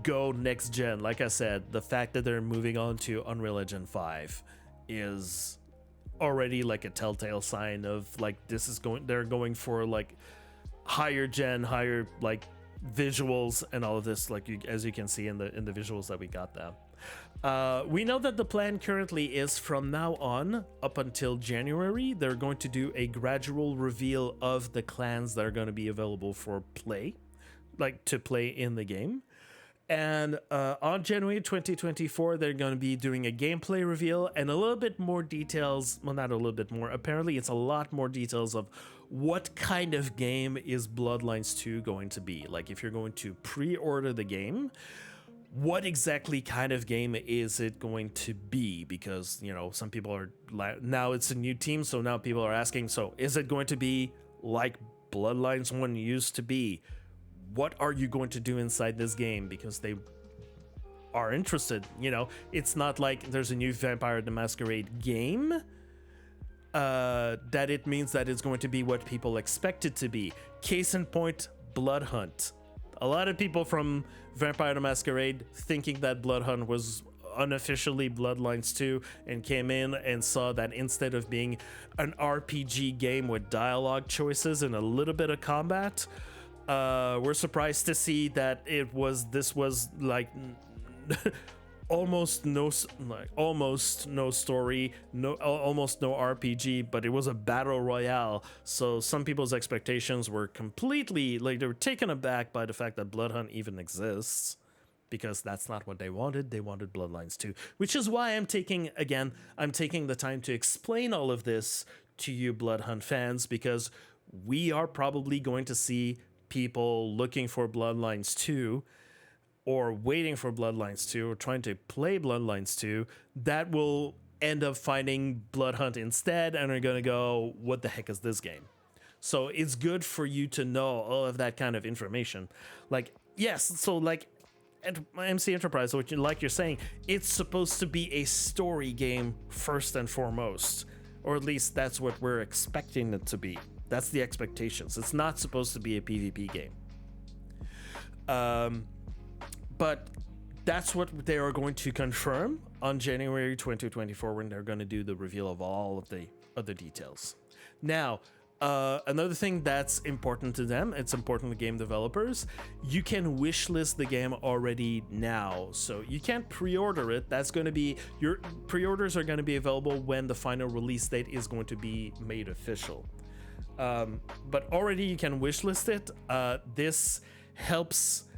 Speaker 1: go next gen. Like I said, the fact that they're moving on to Unreal Engine 5 is already like a telltale sign of like they're going for like higher like visuals and all of this, like as you can see in the visuals that we got now. We know that the plan currently is from now on up until January, they're going to do a gradual reveal of the clans that are going to be available for play, like to play in the game. And on January 2024, they're going to be doing a gameplay reveal and a little bit more details. Well, not a little bit more. Apparently, it's a lot more details of what kind of game is Bloodlines 2 going to be. Like, if you're going to pre-order the game, what exactly kind of game is it going to be? Because, you know, some people are... Now it's a new team, so now people are asking, so is it going to be like Bloodlines 1 used to be? What are you going to do inside this game? Because they are interested, you know. It's not like there's a new Vampire the Masquerade game that it means that it's going to be what people expect it to be. Case in point, Bloodhunt. A lot of people from Vampire the Masquerade thinking that Bloodhunt was unofficially Bloodlines 2 and came in and saw that instead of being an RPG game with dialogue choices and a little bit of combat, we're surprised to see that this was like almost no story, almost no RPG, but it was a battle royale. So some people's expectations were completely like they were taken aback by the fact that Bloodhunt even exists, because that's not what they wanted. They wanted Bloodlines 2, which is why I'm taking the time to explain all of this to you Bloodhunt fans, because we are probably going to see people looking for Bloodlines 2 or waiting for Bloodlines 2 or trying to play Bloodlines 2 that will end up finding Bloodhunt instead and are going to go, what the heck is this game? So it's good for you to know all of that kind of information. Like, yes, so like MC Enterprise, which like you're saying, it's supposed to be a story game first and foremost, or at least that's what we're expecting it to be. That's the expectations. It's not supposed to be a PvP game. But that's what they are going to confirm on January 2024 when they're going to do the reveal of all of the other details. Now, another thing that's important to them, it's important to game developers, you can wishlist the game already now. So you can't pre-order it. That's going to be, your pre-orders are going to be available when the final release date is going to be made official. But already you can wishlist it. This helps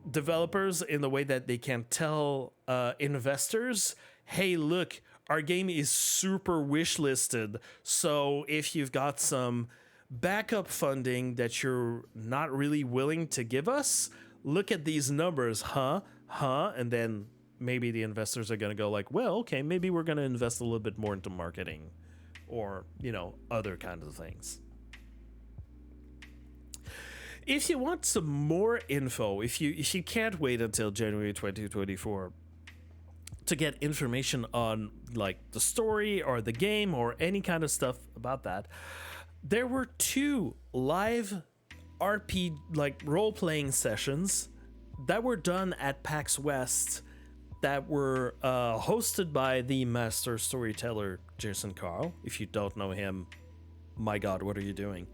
Speaker 1: developers in the way that they can tell investors, hey, look, our game is super wishlisted. So if you've got some backup funding that you're not really willing to give us, look at these numbers, huh? And then maybe the investors are going to go like, well, okay, maybe we're going to invest a little bit more into marketing or, you know, other kinds of things. If you want some more info, if you can't wait until January 2024 to get information on like the story or the game or any kind of stuff about that, there were 2 live RP like role-playing sessions that were done at PAX West that were hosted by the master storyteller Jason Carl. If you don't know him, my God, what are you doing?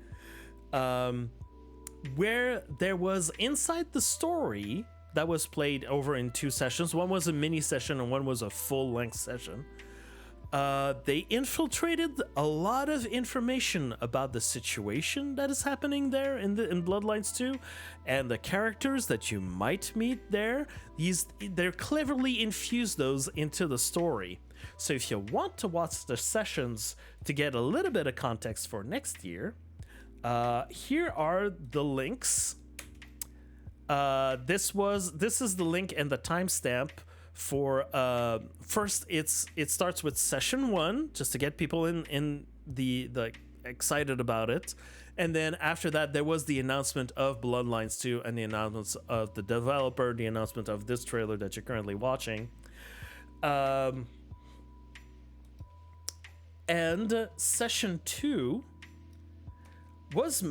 Speaker 1: Where there was inside the story that was played over in 2 sessions. One was a mini session and one was a full-length session. They infiltrated a lot of information about the situation that is happening there in Bloodlines 2 and the characters that you might meet there. They're cleverly infused those into the story. So if you want to watch the sessions to get a little bit of context for next year, here are the links. This is the link and the timestamp for first it starts with session 1 just to get people in the excited about it. And then after that, there was the announcement of Bloodlines 2 and the announcements of the developer, the announcement of this trailer that you're currently watching. And Session 2 was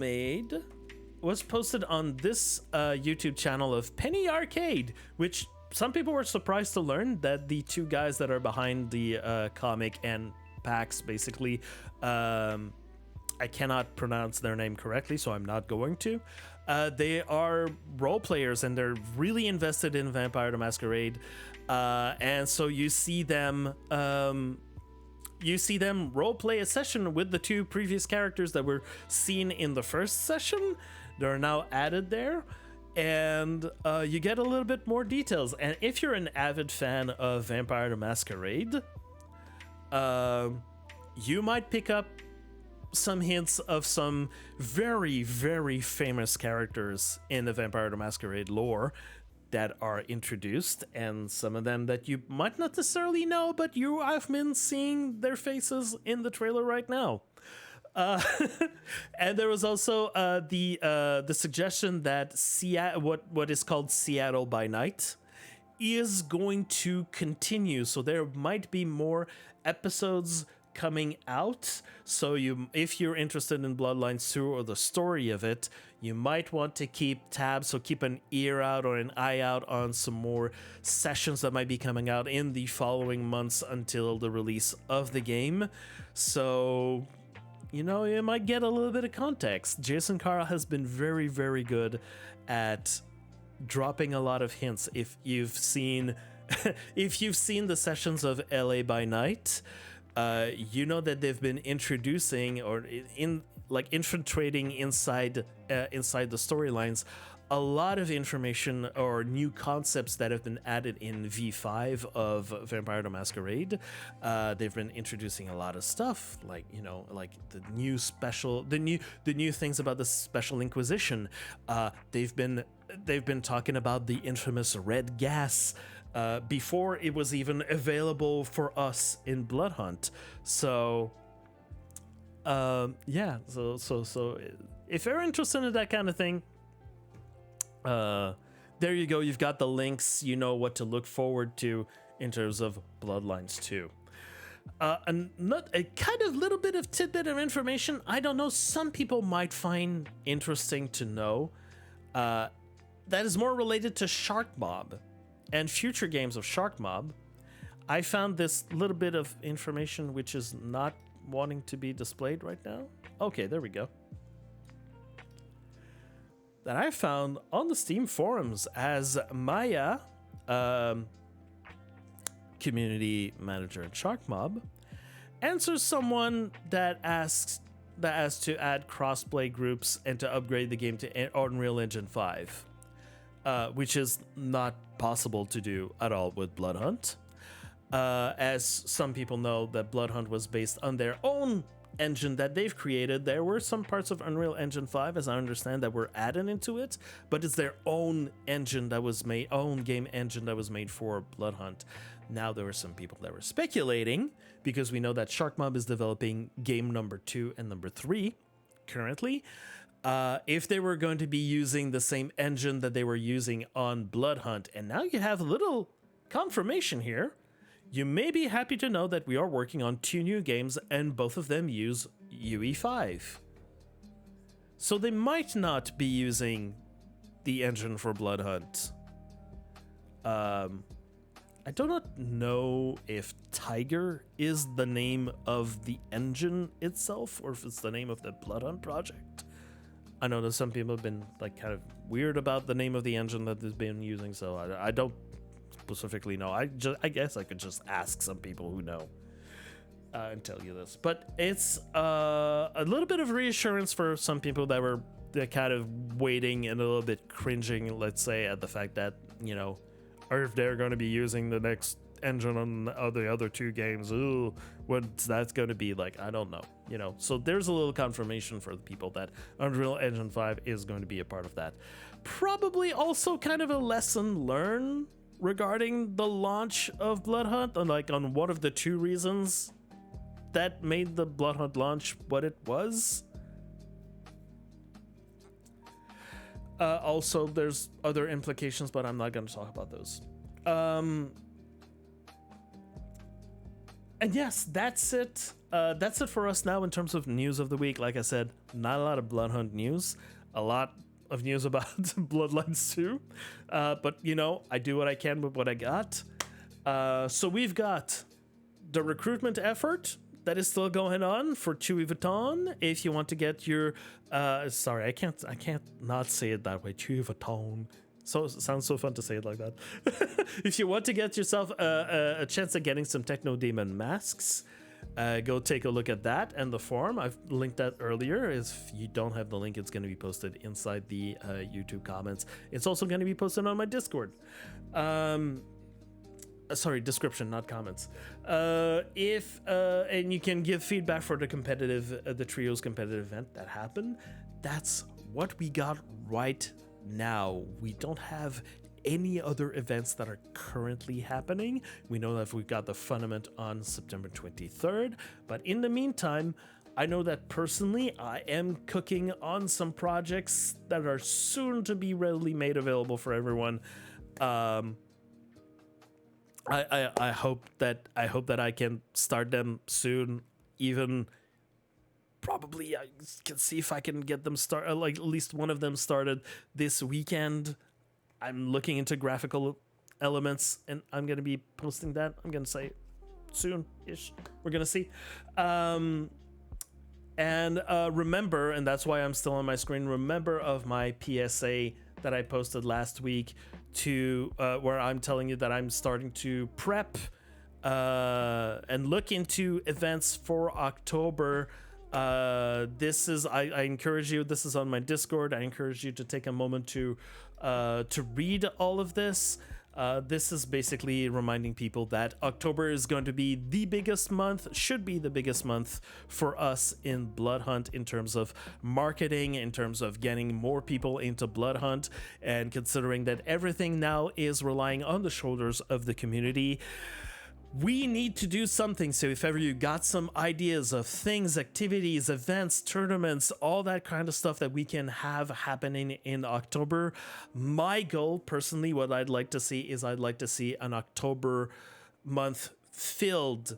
Speaker 1: posted on this YouTube channel of Penny Arcade, which some people were surprised to learn that the two guys that are behind the comic and PAX, basically, I cannot pronounce their name correctly, so I'm not going to. They are role players, and they're really invested in Vampire the Masquerade, and so you see them role play a session with the two previous characters that were seen in the first session. They're now added there, and you get a little bit more details. And if you're an avid fan of Vampire the Masquerade, you might pick up some hints of some very, very famous characters in the Vampire the Masquerade lore that are introduced, and some of them that you might not necessarily know, but you have been seeing their faces in the trailer right now. And there was also the suggestion that what is called Seattle by Night is going to continue, so there might be more episodes coming out. So if you're interested in Bloodlines 2 or the story of it, you might want to keep tabs, so keep an ear out or an eye out on some more sessions that might be coming out in the following months until the release of the game. So, you might get a little bit of context. Jason Carl has been very, very good at dropping a lot of hints. If you've seen the sessions of LA by Night, you know that they've been introducing or infiltrating inside the storylines a lot of information or new concepts that have been added in V5 of Vampire the Masquerade. They've been introducing a lot of stuff, like the new things about the Special Inquisition. They've been talking about the infamous red gas before it was even available for us in Bloodhunt. So so if you're interested in that kind of thing, there you go. You've got the links. You know what to look forward to in terms of Bloodlines 2. And not a kind of little bit of tidbit of information. I don't know. Some people might find interesting to know. That is more related to Shark Mob and future games of Shark Mob. I found this little bit of information which is not wanting to be displayed right now. Okay, there we go. That I found on the Steam forums as Maya, community manager at Shark Mob, answers someone that asks to add crossplay groups and to upgrade the game to Unreal Engine 5, which is not possible to do at all with Bloodhunt. As some people know, that Bloodhunt was based on their own engine that they've created. There were some parts of Unreal Engine 5, as I understand, that were added into it, but it's their own engine that was made, own game engine that was made for Bloodhunt. Now there were some people that were speculating, because we know that Shark Mob is developing game number 2 and number 3 currently, if they were going to be using the same engine that they were using on Bloodhunt. And now you have a little confirmation here. You may be happy to know that we are working on 2 new games, and both of them use UE5. So they might not be using the engine for Bloodhunt. I do not know if Tiger is the name of the engine itself, or if it's the name of the Bloodhunt project. I know that some people have been kind of weird about the name of the engine that they've been using, so I don't specifically know. I guess I could just ask some people who know and tell you this. But it's a little bit of reassurance for some people that were kind of waiting and a little bit cringing, let's say, at the fact that, or if they're going to be using the next engine on the other 2 games, ooh, what that's going to be like, I don't know. So there's a little confirmation for the people that Unreal Engine 5 is going to be a part of that. Probably also kind of a lesson learned regarding the launch of Bloodhunt, on one of the 2 reasons that made the Bloodhunt launch what it was. Also, there's other implications, but I'm not going to talk about those. And yes, that's it. That's it for us now in terms of news of the week. Like I said, not a lot of Bloodhunt news. A lot of news about Bloodlines 2. But, you know, I do what I can with what I got. So we've got the recruitment effort that is still going on for Chewy Vuitton. If you want to get your... sorry, I can't not say it that way. Chewy Vuitton. So it sounds so fun to say it like that. If you want to get yourself a chance at getting some Techno Demon masks, go take a look at that and the forum. I've linked that earlier. If you don't have the link, it's going to be posted inside the YouTube comments. It's also going to be posted on my Discord. Sorry, description, not comments. And you can give feedback for the Trios competitive event that happened. That's what we got right now. We don't have any other events that are currently happening. We know that we've got the Fundament on September 23rd, but in the meantime, I know that personally I am cooking on some projects that are soon to be readily made available for everyone. I hope that I can start them soon. Even probably I can see if I can get them started, like at least one of them started this weekend. I'm looking into graphical elements, and I'm gonna be posting that. I'm gonna say soon-ish. We're gonna see. Remember, and that's why I'm still on my screen. Remember of my PSA that I posted last week to where I'm telling you that I'm starting to prep and look into events for October. This is I encourage you. This is on my Discord. I encourage you to take a moment to read all of this. This is basically reminding people that October is going to be the biggest month, should be the biggest month for us in Bloodhunt in terms of marketing, in terms of getting more people into Bloodhunt, and considering that everything now is relying on the shoulders of the community. We need to do something. So if ever you got some ideas of things, activities, events, tournaments, all that kind of stuff that we can have happening in October, my goal personally, what I'd like to see is I'd like to see an October month filled,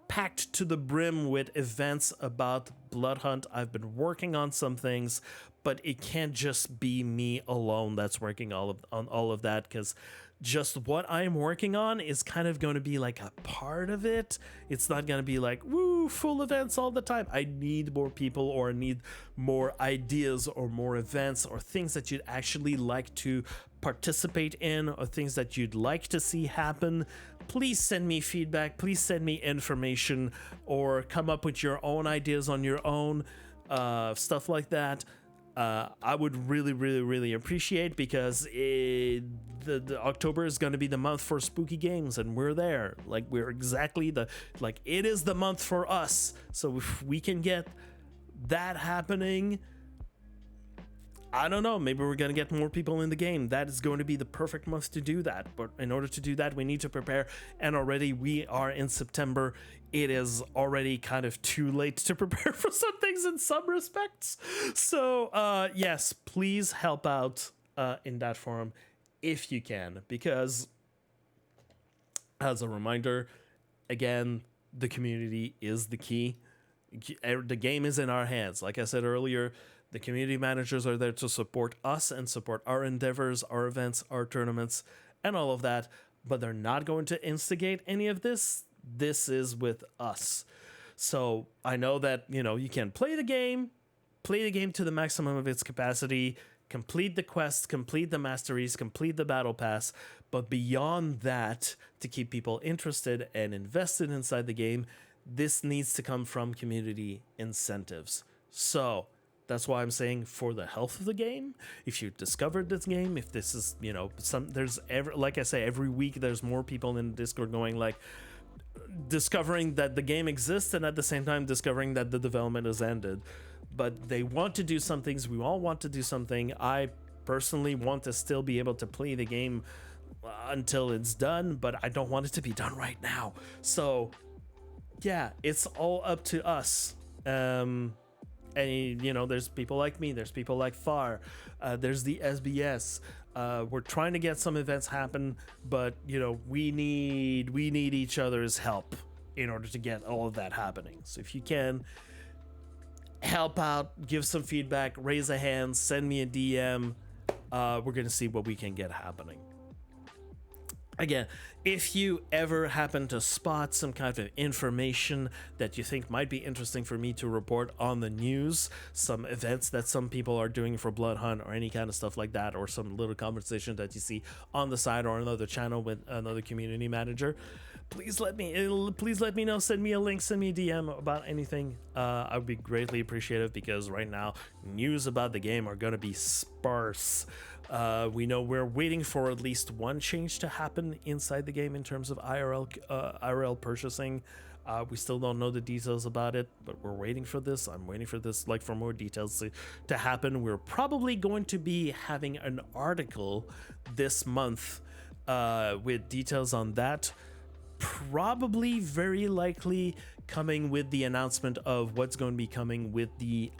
Speaker 1: packed to the brim with events about Bloodhunt. I've been working on some things, but it can't just be me alone that's working on all of that, because just what I'm working on is kind of going to be like a part of it. It's not going to be like, woo, full events all the time. I need more people, or need more ideas, or more events, or things that you'd actually like to participate in, or things that you'd like to see happen. Please send me feedback. Please send me information, or come up with your own ideas on your own, stuff like that. I would really appreciate, because the October is going to be the month for spooky games, and we're there. Like, we're exactly it is the month for us. So if we can get that happening, I don't know, maybe we're going to get more people in the game. That is going to be the perfect month to do that. But in order to do that, we need to prepare. And already we are in September. It is already kind of too late to prepare for some things in some respects. So, yes, please help out in that forum if you can. Because, as a reminder, again, the community is the key. The game is in our hands. Like I said earlier, the community managers are there to support us and support our endeavors, our events, our tournaments, and all of that. But they're not going to instigate any of this. This is with us. So I know that, you can play the game to the maximum of its capacity, complete the quests, complete the masteries, complete the battle pass. But beyond that, to keep people interested and invested inside the game, this needs to come from community incentives. So that's why I'm saying, for the health of the game, if you discovered this game, if this is, like I say, every week there's more people in Discord going like, discovering that the game exists, and at the same time discovering that the development has ended. But they want to do some things. We all want to do something. I personally want to still be able to play the game until it's done, but I don't want it to be done right now. So yeah, it's all up to us. And there's people like me, there's people like Far, there's the SBS. We're trying to get some events happen, but we need each other's help in order to get all of that happening. So if you can help out, give some feedback, raise a hand, send me a DM, we're gonna see what we can get happening. Again, if you ever happen to spot some kind of information that you think might be interesting for me to report on the news, some events that some people are doing for Bloodhunt or any kind of stuff like that, or some little conversation that you see on the side or another channel with another community manager, please let me know. Send me a link, send me a DM about anything. I would be greatly appreciative, because right now news about the game are going to be sparse. We know we're waiting for at least one change to happen inside the game in terms of IRL purchasing. We still don't know the details about it, but we're waiting for this. I'm waiting for this, for more details to happen. We're probably going to be having an article this month with details on that. Probably, very likely, coming with the announcement of what's going to be coming with the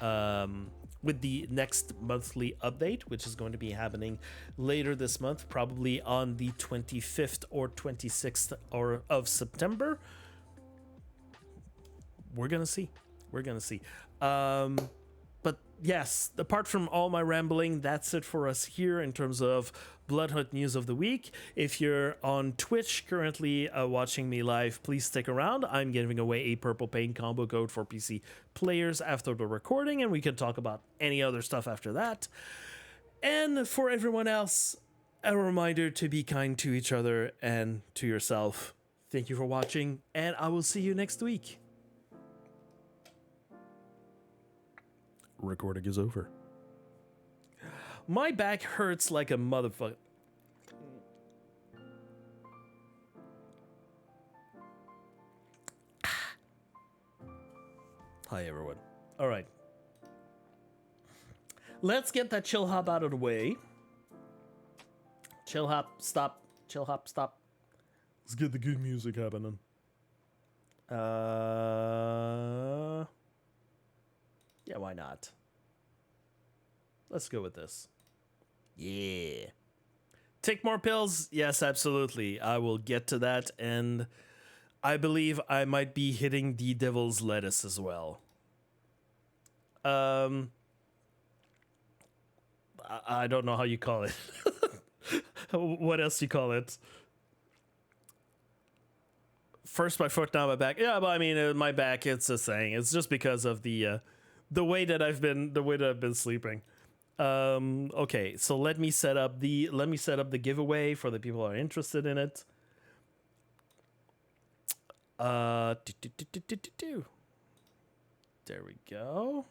Speaker 1: next monthly update, which is going to be happening later this month, probably on the 25th or 26th of September. We're gonna see. But yes, apart from all my rambling, that's it for us here in terms of Bloodhunt news of the week. If you're on Twitch currently watching me live, please stick around. I'm giving away a Purple Pain combo code for PC players after the recording, and we can talk about any other stuff after that. And for everyone else, a reminder to be kind to each other and to yourself. Thank you for watching, and I will see you next week. Recording is over. My back hurts like a motherfucker. Hi, everyone. All right. Let's get that chill hop out of the way. Chill hop, stop. Chill hop, stop. Let's get the good music happening. Yeah, why not? Let's go with this. Yeah. Take more pills? Yes, absolutely. I will get to that, and I believe I might be hitting the devil's lettuce as well. I don't know how you call it. What else you call it? First my foot, now my back. Yeah, but I mean, my back, it's a saying. It's just because of the way that I've been sleeping. Okay, so let me set up the giveaway for the people who are interested in it. There we go.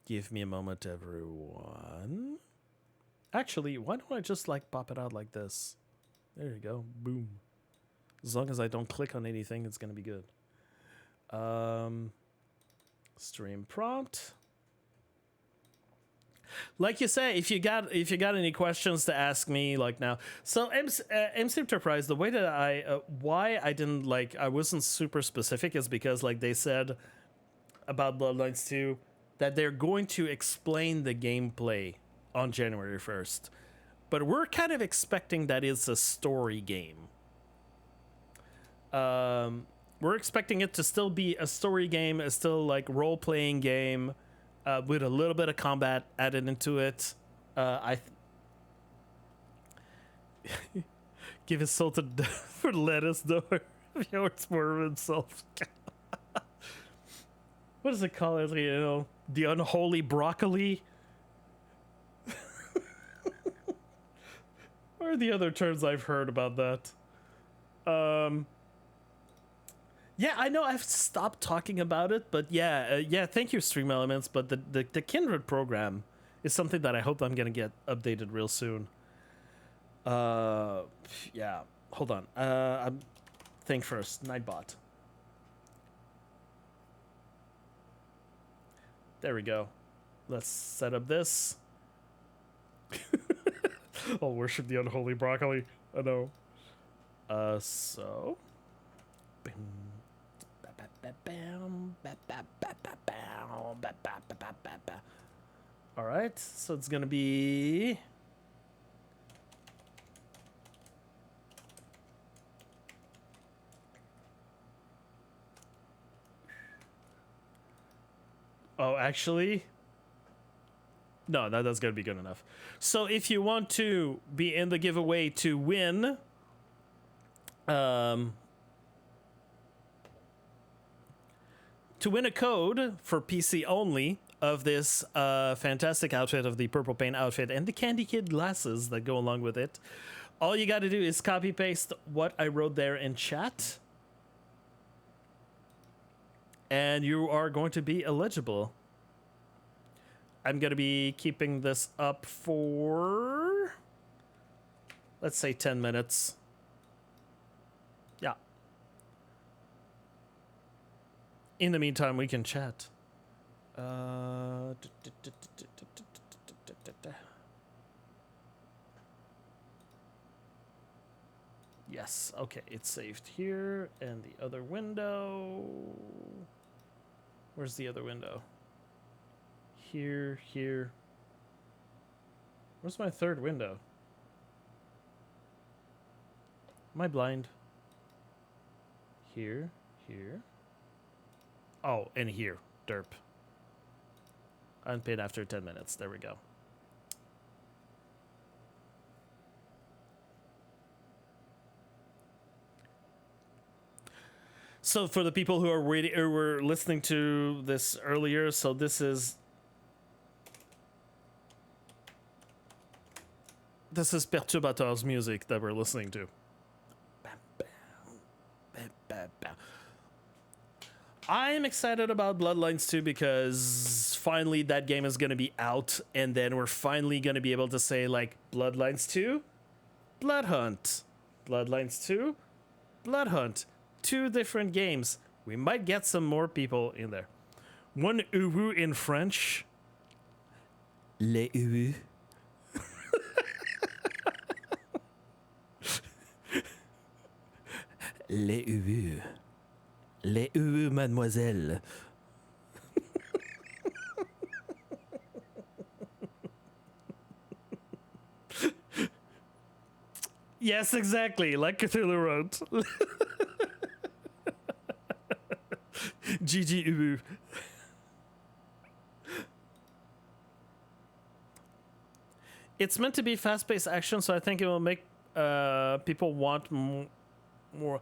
Speaker 1: Give me a moment, everyone. Actually, why don't I just pop it out like this? There you go. Boom. As long as I don't click on anything, it's gonna be good. Stream prompt. Like you say, if you got any questions to ask me now. So MC Enterprise, the way that why I didn't I wasn't super specific is because they said about Bloodlines 2 that they're going to explain the gameplay on January 1st. But we're kind of expecting that it's a story game. We're expecting it to still be a story game, a still role-playing game, with a little bit of combat added into it. Give his soul to for lettuce, though. It's more of himself. What does it call it? The unholy broccoli? What are the other terms I've heard about that? Yeah, I know I've stopped talking about it, but yeah, thank you, Stream Elements. But the Kindred program is something that I hope I'm gonna get updated real soon. Yeah, hold on. I'm think first. Nightbot. There we go. Let's set up this. I'll worship the unholy broccoli. I know. So. All right, so it's gonna be. Oh, actually, no, that's gonna be good enough. So if you want to be in the giveaway to win, to win a code for PC only of this fantastic outfit of the purple paint outfit and the Candy Kid glasses that go along with it, all you got to do is copy paste what I wrote there in chat, and you are going to be eligible. I'm going to be keeping this up for, let's say, 10 minutes. Yeah. In the meantime, we can chat. Yes, okay, it's saved here, and the other window. Where's the other window? Here, here. Where's my third window? Am I blind? Here, here. Oh, and here. Derp. Unpaid after 10 minutes. There we go. So for the people who are waiting or were listening to this earlier, so this is Perturbator's music that we're listening to. I'm excited about Bloodlines 2 because finally that game is going to be out, and then we're finally going to be able to say, like, Bloodlines 2, Bloodhunt. Bloodlines 2, Bloodhunt. 2 different games. We might get some more people in there. One uwu in French. Les uwu. Les uwu. Les uwu, mademoiselle. Yes, exactly. Like Cthulhu wrote. GG uwu. It's meant to be fast-paced action, so I think it will make people want more.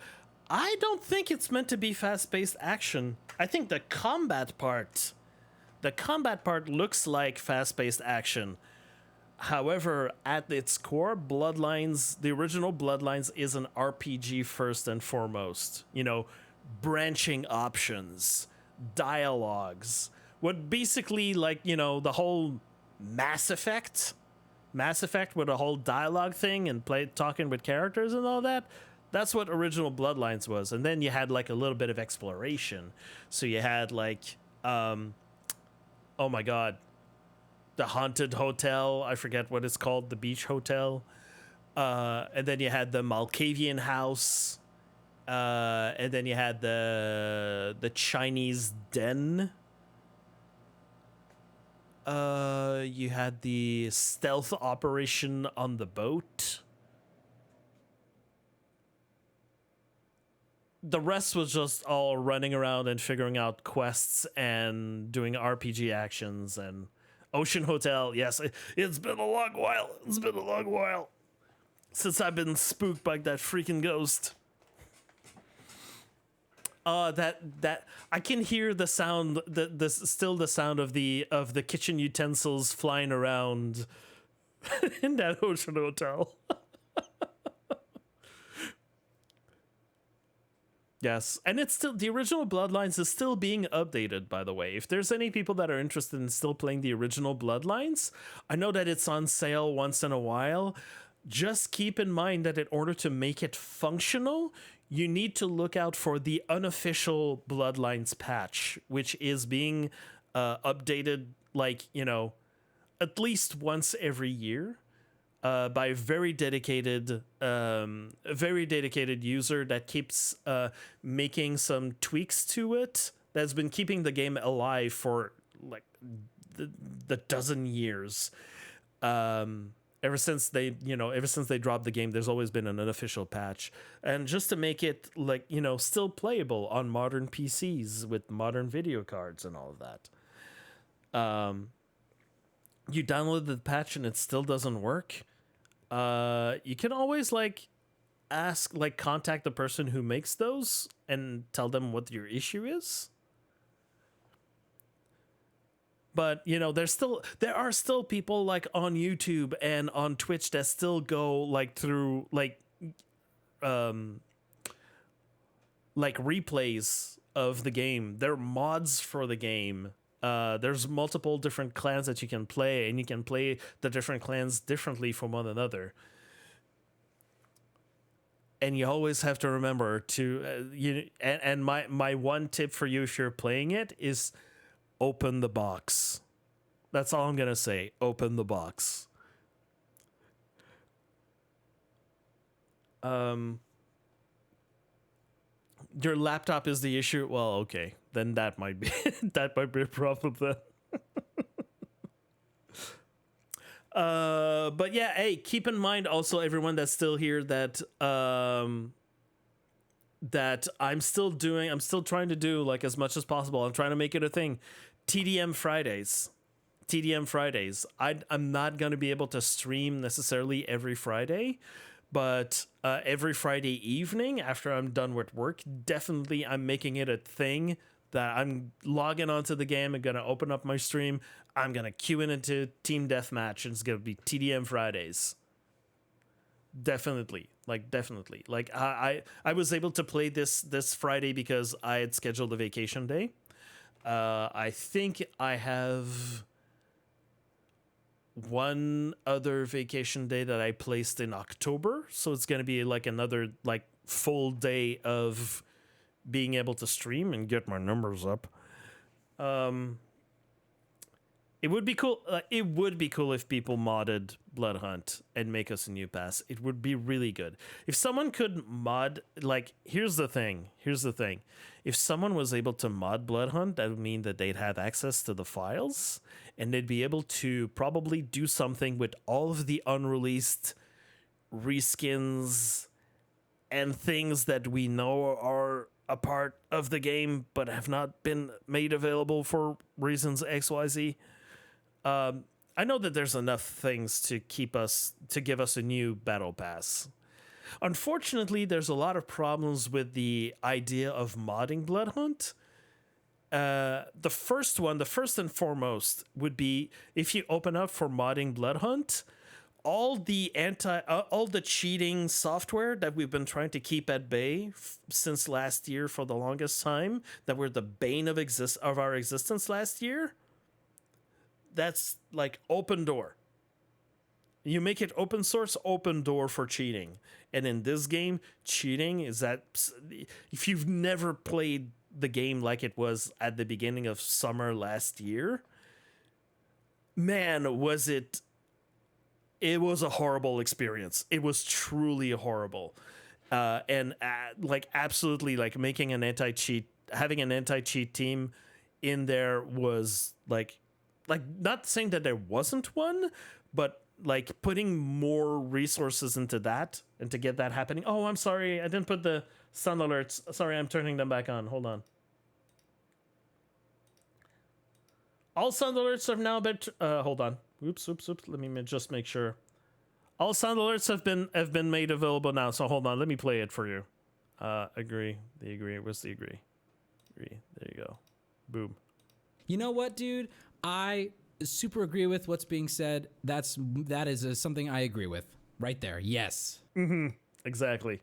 Speaker 1: I don't think it's meant to be fast-paced action. I think the combat part looks like fast-paced action. However, at its core, Bloodlines, the original Bloodlines, is an RPG first and foremost. You know, branching options, dialogues. What basically, like, you know, the whole Mass Effect with a whole dialogue thing and talking with characters and all that. That's what original Bloodlines was. And then you had like a little bit of exploration. So you had like, oh my God, the haunted hotel. I forget what it's called, the beach hotel. And then you had the Malkavian house. And then you had the Chinese den. You had the stealth operation on the boat. The rest was just all running around and figuring out quests and doing RPG actions. And Ocean Hotel, yes, it's been a long while. It's been a long while since I've been spooked by that freaking ghost. That I can hear the sound, the sound of the kitchen utensils flying around in that Ocean Hotel. Yes, and it's still, the original Bloodlines is still being updated, by the way. If there's any people that are interested in still playing the original Bloodlines, I know that it's on sale once in a while. Just keep in mind that in order to make it functional, you need to look out for the unofficial Bloodlines patch, which is being updated, like, you know, at least once every year. By a very dedicated user that keeps making some tweaks to it. That's been keeping the game alive for like the dozen years. Ever since they dropped the game, there's always been an unofficial patch, and just to make it like still playable on modern PCs with modern video cards and all of that. You download the patch and it still doesn't work. You can always contact the person who makes those and tell them what your issue is. But there are still people on YouTube and on Twitch that still go through replays of the game. There are mods for the game. There's multiple different clans that you can play, and you can play the different clans differently from one another. And you always have to remember to and my one tip for you if you're playing it is open the box. That's all I'm gonna say. Open the box. Your laptop is the issue. Well, okay, then that might be that might be a problem then. But yeah, hey, keep in mind also everyone that's still here that that I'm still trying to do as much as possible. I'm trying to make it a thing. TDM Fridays. I'm not going to be able to stream necessarily every Friday, but every Friday evening after I'm done with work, definitely I'm making it a thing that I'm logging onto the game. I'm going to open up my stream. I'm going to queue into Team Deathmatch, and it's going to be TDM Fridays. Definitely. I was able to play this Friday because I had scheduled a vacation day. I think I have one other vacation day that I placed in October, so it's going to be another full day of being able to stream and get my numbers up. It would be cool. It would be cool if people modded Bloodhunt and make us a new pass. It would be really good. If someone could mod, here's the thing. If someone was able to mod Bloodhunt, that would mean that they'd have access to the files, and they'd be able to probably do something with all of the unreleased reskins and things that we know are a part of the game but have not been made available for reasons XYZ. I know that there's enough things to give us a new battle pass. Unfortunately, there's a lot of problems with the idea of modding Bloodhunt. The first and foremost would be if you open up for modding Bloodhunt, all the cheating software that we've been trying to keep at bay since last year for the longest time, that were the bane of our existence last year. That's open door. You make it open source, open door for cheating. And in this game, cheating is that if you've never played the game like it was at the beginning of summer last year, man, it was a horrible experience. It was truly horrible. And absolutely making having an anti-cheat team in there was not saying that there wasn't one, but putting more resources into that and to get that happening. Oh, I'm sorry. I didn't put the sound alerts. Sorry, I'm turning them back on. Hold on. All sound alerts have now been, hold on. Oops. Let me just make sure. All sound alerts have been made available now. So hold on. Let me play it for you. Agree. The agree. Where's the agree? Agree. There you go. Boom.
Speaker 2: You know what, dude? I super agree with what's being said. That is something I agree with right there. Yes.
Speaker 1: Exactly.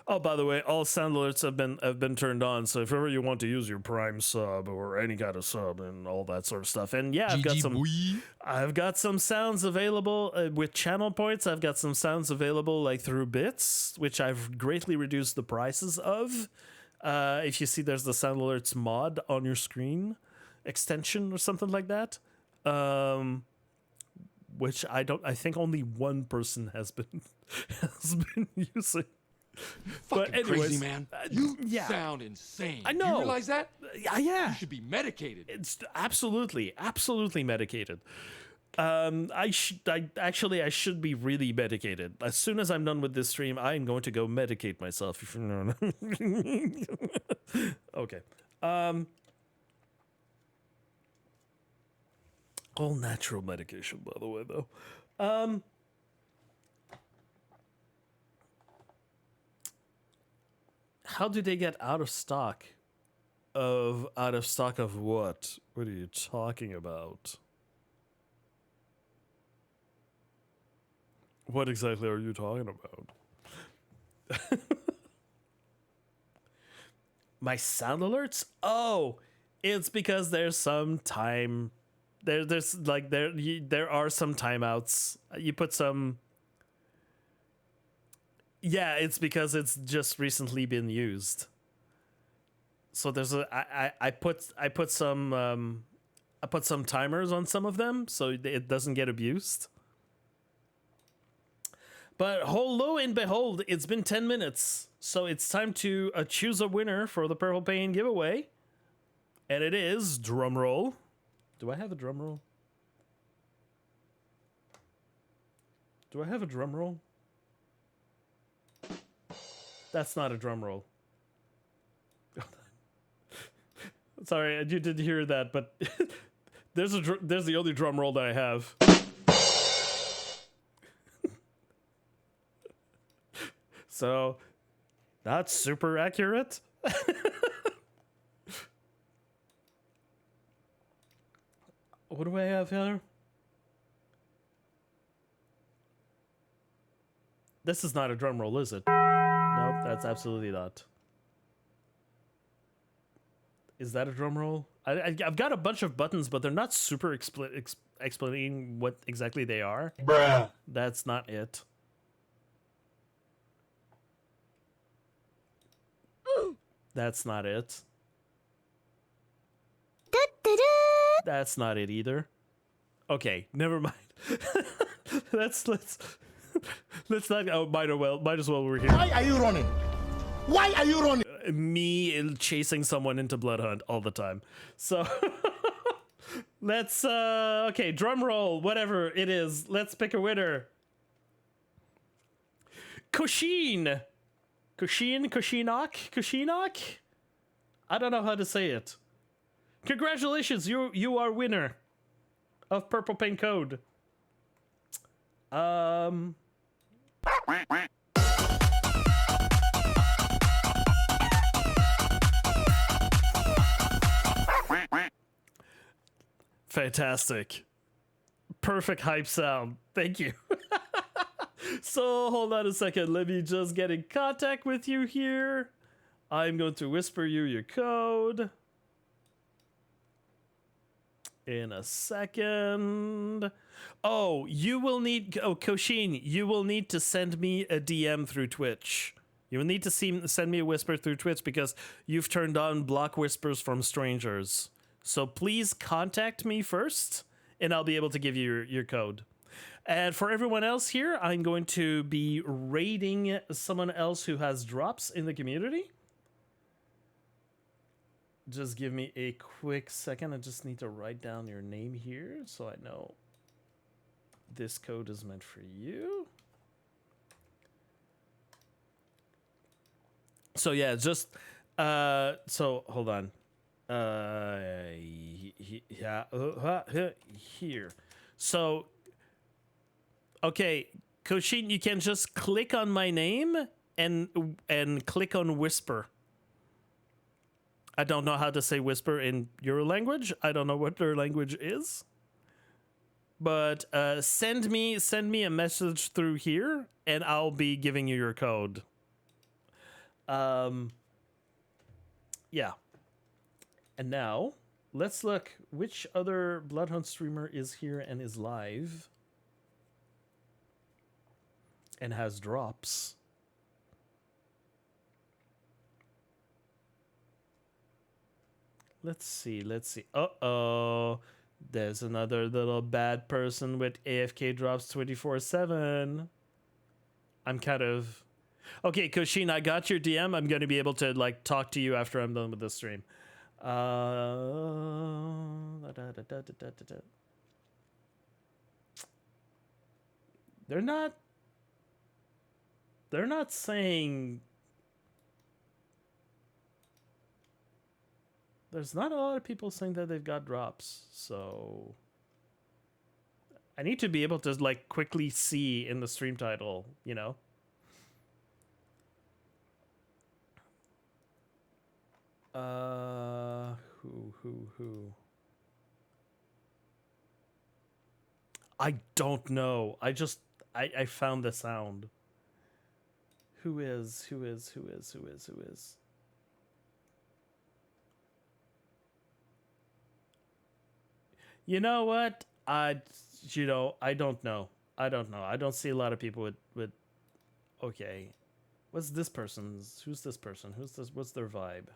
Speaker 1: Oh, by the way, all sound alerts have been turned on. So if ever you want to use your Prime sub or any kind of sub and all that sort of stuff, and yeah, I've got some sounds available with channel points. I've got some sounds available through bits, which I've greatly reduced the prices of. If you see, there's the sound alerts mod on your screen extension or something like that, which I think only one person has been using.
Speaker 3: Fucking
Speaker 1: anyways,
Speaker 3: crazy, man. You
Speaker 1: yeah.
Speaker 3: sound insane.
Speaker 1: I know.
Speaker 3: Do you realize that?
Speaker 1: Yeah.
Speaker 3: You should be medicated.
Speaker 1: It's absolutely medicated. I should be really medicated. As soon as I'm done with this stream, I'm going to go medicate myself. Okay. All natural medication, by the way, though. How do they get out of stock? Out of stock of what? What are you talking about? What exactly are you talking about? My sound alerts? Oh, it's because there's some time. There are some timeouts. You put some. Yeah, it's because it's just recently been used. So there's I put some timers on some of them so it doesn't get abused. But lo and behold, it's been 10 minutes. So it's time to choose a winner for the Purple Pain giveaway. And it is, drum roll. Do I have a drum roll? Do I have a drum roll? That's not a drum roll. Sorry, you didn't hear that, but there's the only drum roll that I have. So, not super accurate. What do I have here? This is not a drum roll, is it? Nope, that's absolutely not. Is that a drum roll? I've got a bunch of buttons, but they're not super explaining what exactly they are.
Speaker 4: Bruh.
Speaker 1: That's not it. That's not it. That's not it either. Okay, never mind. let's not. Oh, might as well. We're here.
Speaker 4: Why are you running? Why are you running?
Speaker 1: Me chasing someone into Bloodhunt all the time. So let's okay, drum roll, whatever it is. Let's pick a winner. Koshin. Koshinok? I don't know how to say it. Congratulations, you are winner of Purple Pain Code. Fantastic. Perfect hype sound. Thank you. So, hold on a second. Let me just get in contact with you here. I'm going to whisper you your code. In a second. Oh, you will need... Oh, Koshin, you will need to send me a DM through Twitch. You will need to send me a whisper through Twitch because you've turned on block whispers from strangers. So please contact me first, and I'll be able to give you your code. And for everyone else here, I'm going to be raiding someone else who has drops in the community. Just give me a quick second. I just need to write down your name here so I know this code is meant for you. So yeah, just so hold on. Here. So okay, Koshin, you can just click on my name and click on whisper. I don't know how to say whisper in your language. I don't know what their language is. But send me a message through here, and I'll be giving you your code. Yeah. And now, let's look which other Bloodhunt streamer is here and is live. And has drops. Let's see. Uh-oh. There's another little bad person with AFK drops 24/7. I'm kind of... Okay, Koshin, I got your DM. I'm going to be able to like talk to you after I'm done with this stream. They're not. They're not saying. There's not a lot of people saying that they've got drops, so I need to be able to like quickly see in the stream title, you know. Who? I don't know. I found the sound. Who is? You know what? I don't know. I don't see a lot of people with okay. What's this person's? Who's this person? Who's this? What's their vibe?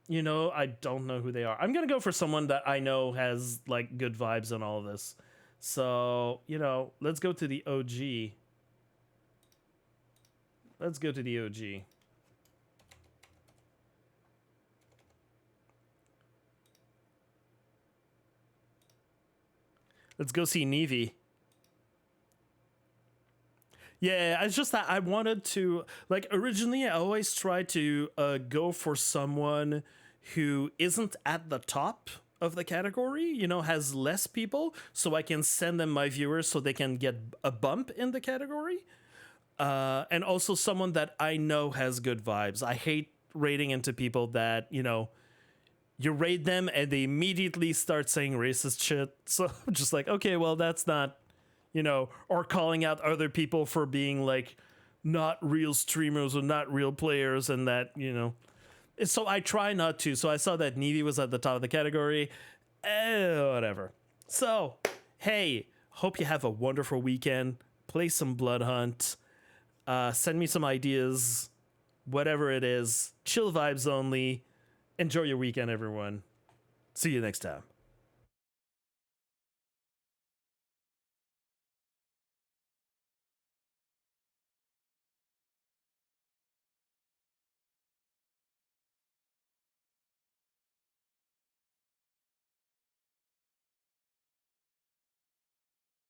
Speaker 1: You know, I don't know who they are. I'm gonna go for someone that I know has like good vibes on all of this. So, you know, let's go to the OG. Let's go to the OG. Let's go see Nevi. Yeah, it's just that I wanted to, like, originally I always try to go for someone who isn't at the top of the category, you know, has less people, so I can send them my viewers so they can get a bump in the category. And also someone that I know has good vibes. I hate raiding into people that, you know, you raid them and they immediately start saying racist shit. So I'm just like, okay, well, that's not, you know, or calling out other people for being like not real streamers or not real players and that, you know. So I try not to. So I saw that Nevi was at the top of the category. Whatever. So, hey, hope you have a wonderful weekend. Play some Bloodhunt. Send me some ideas. Whatever it is. Chill vibes only. Enjoy your weekend, everyone. See you next time.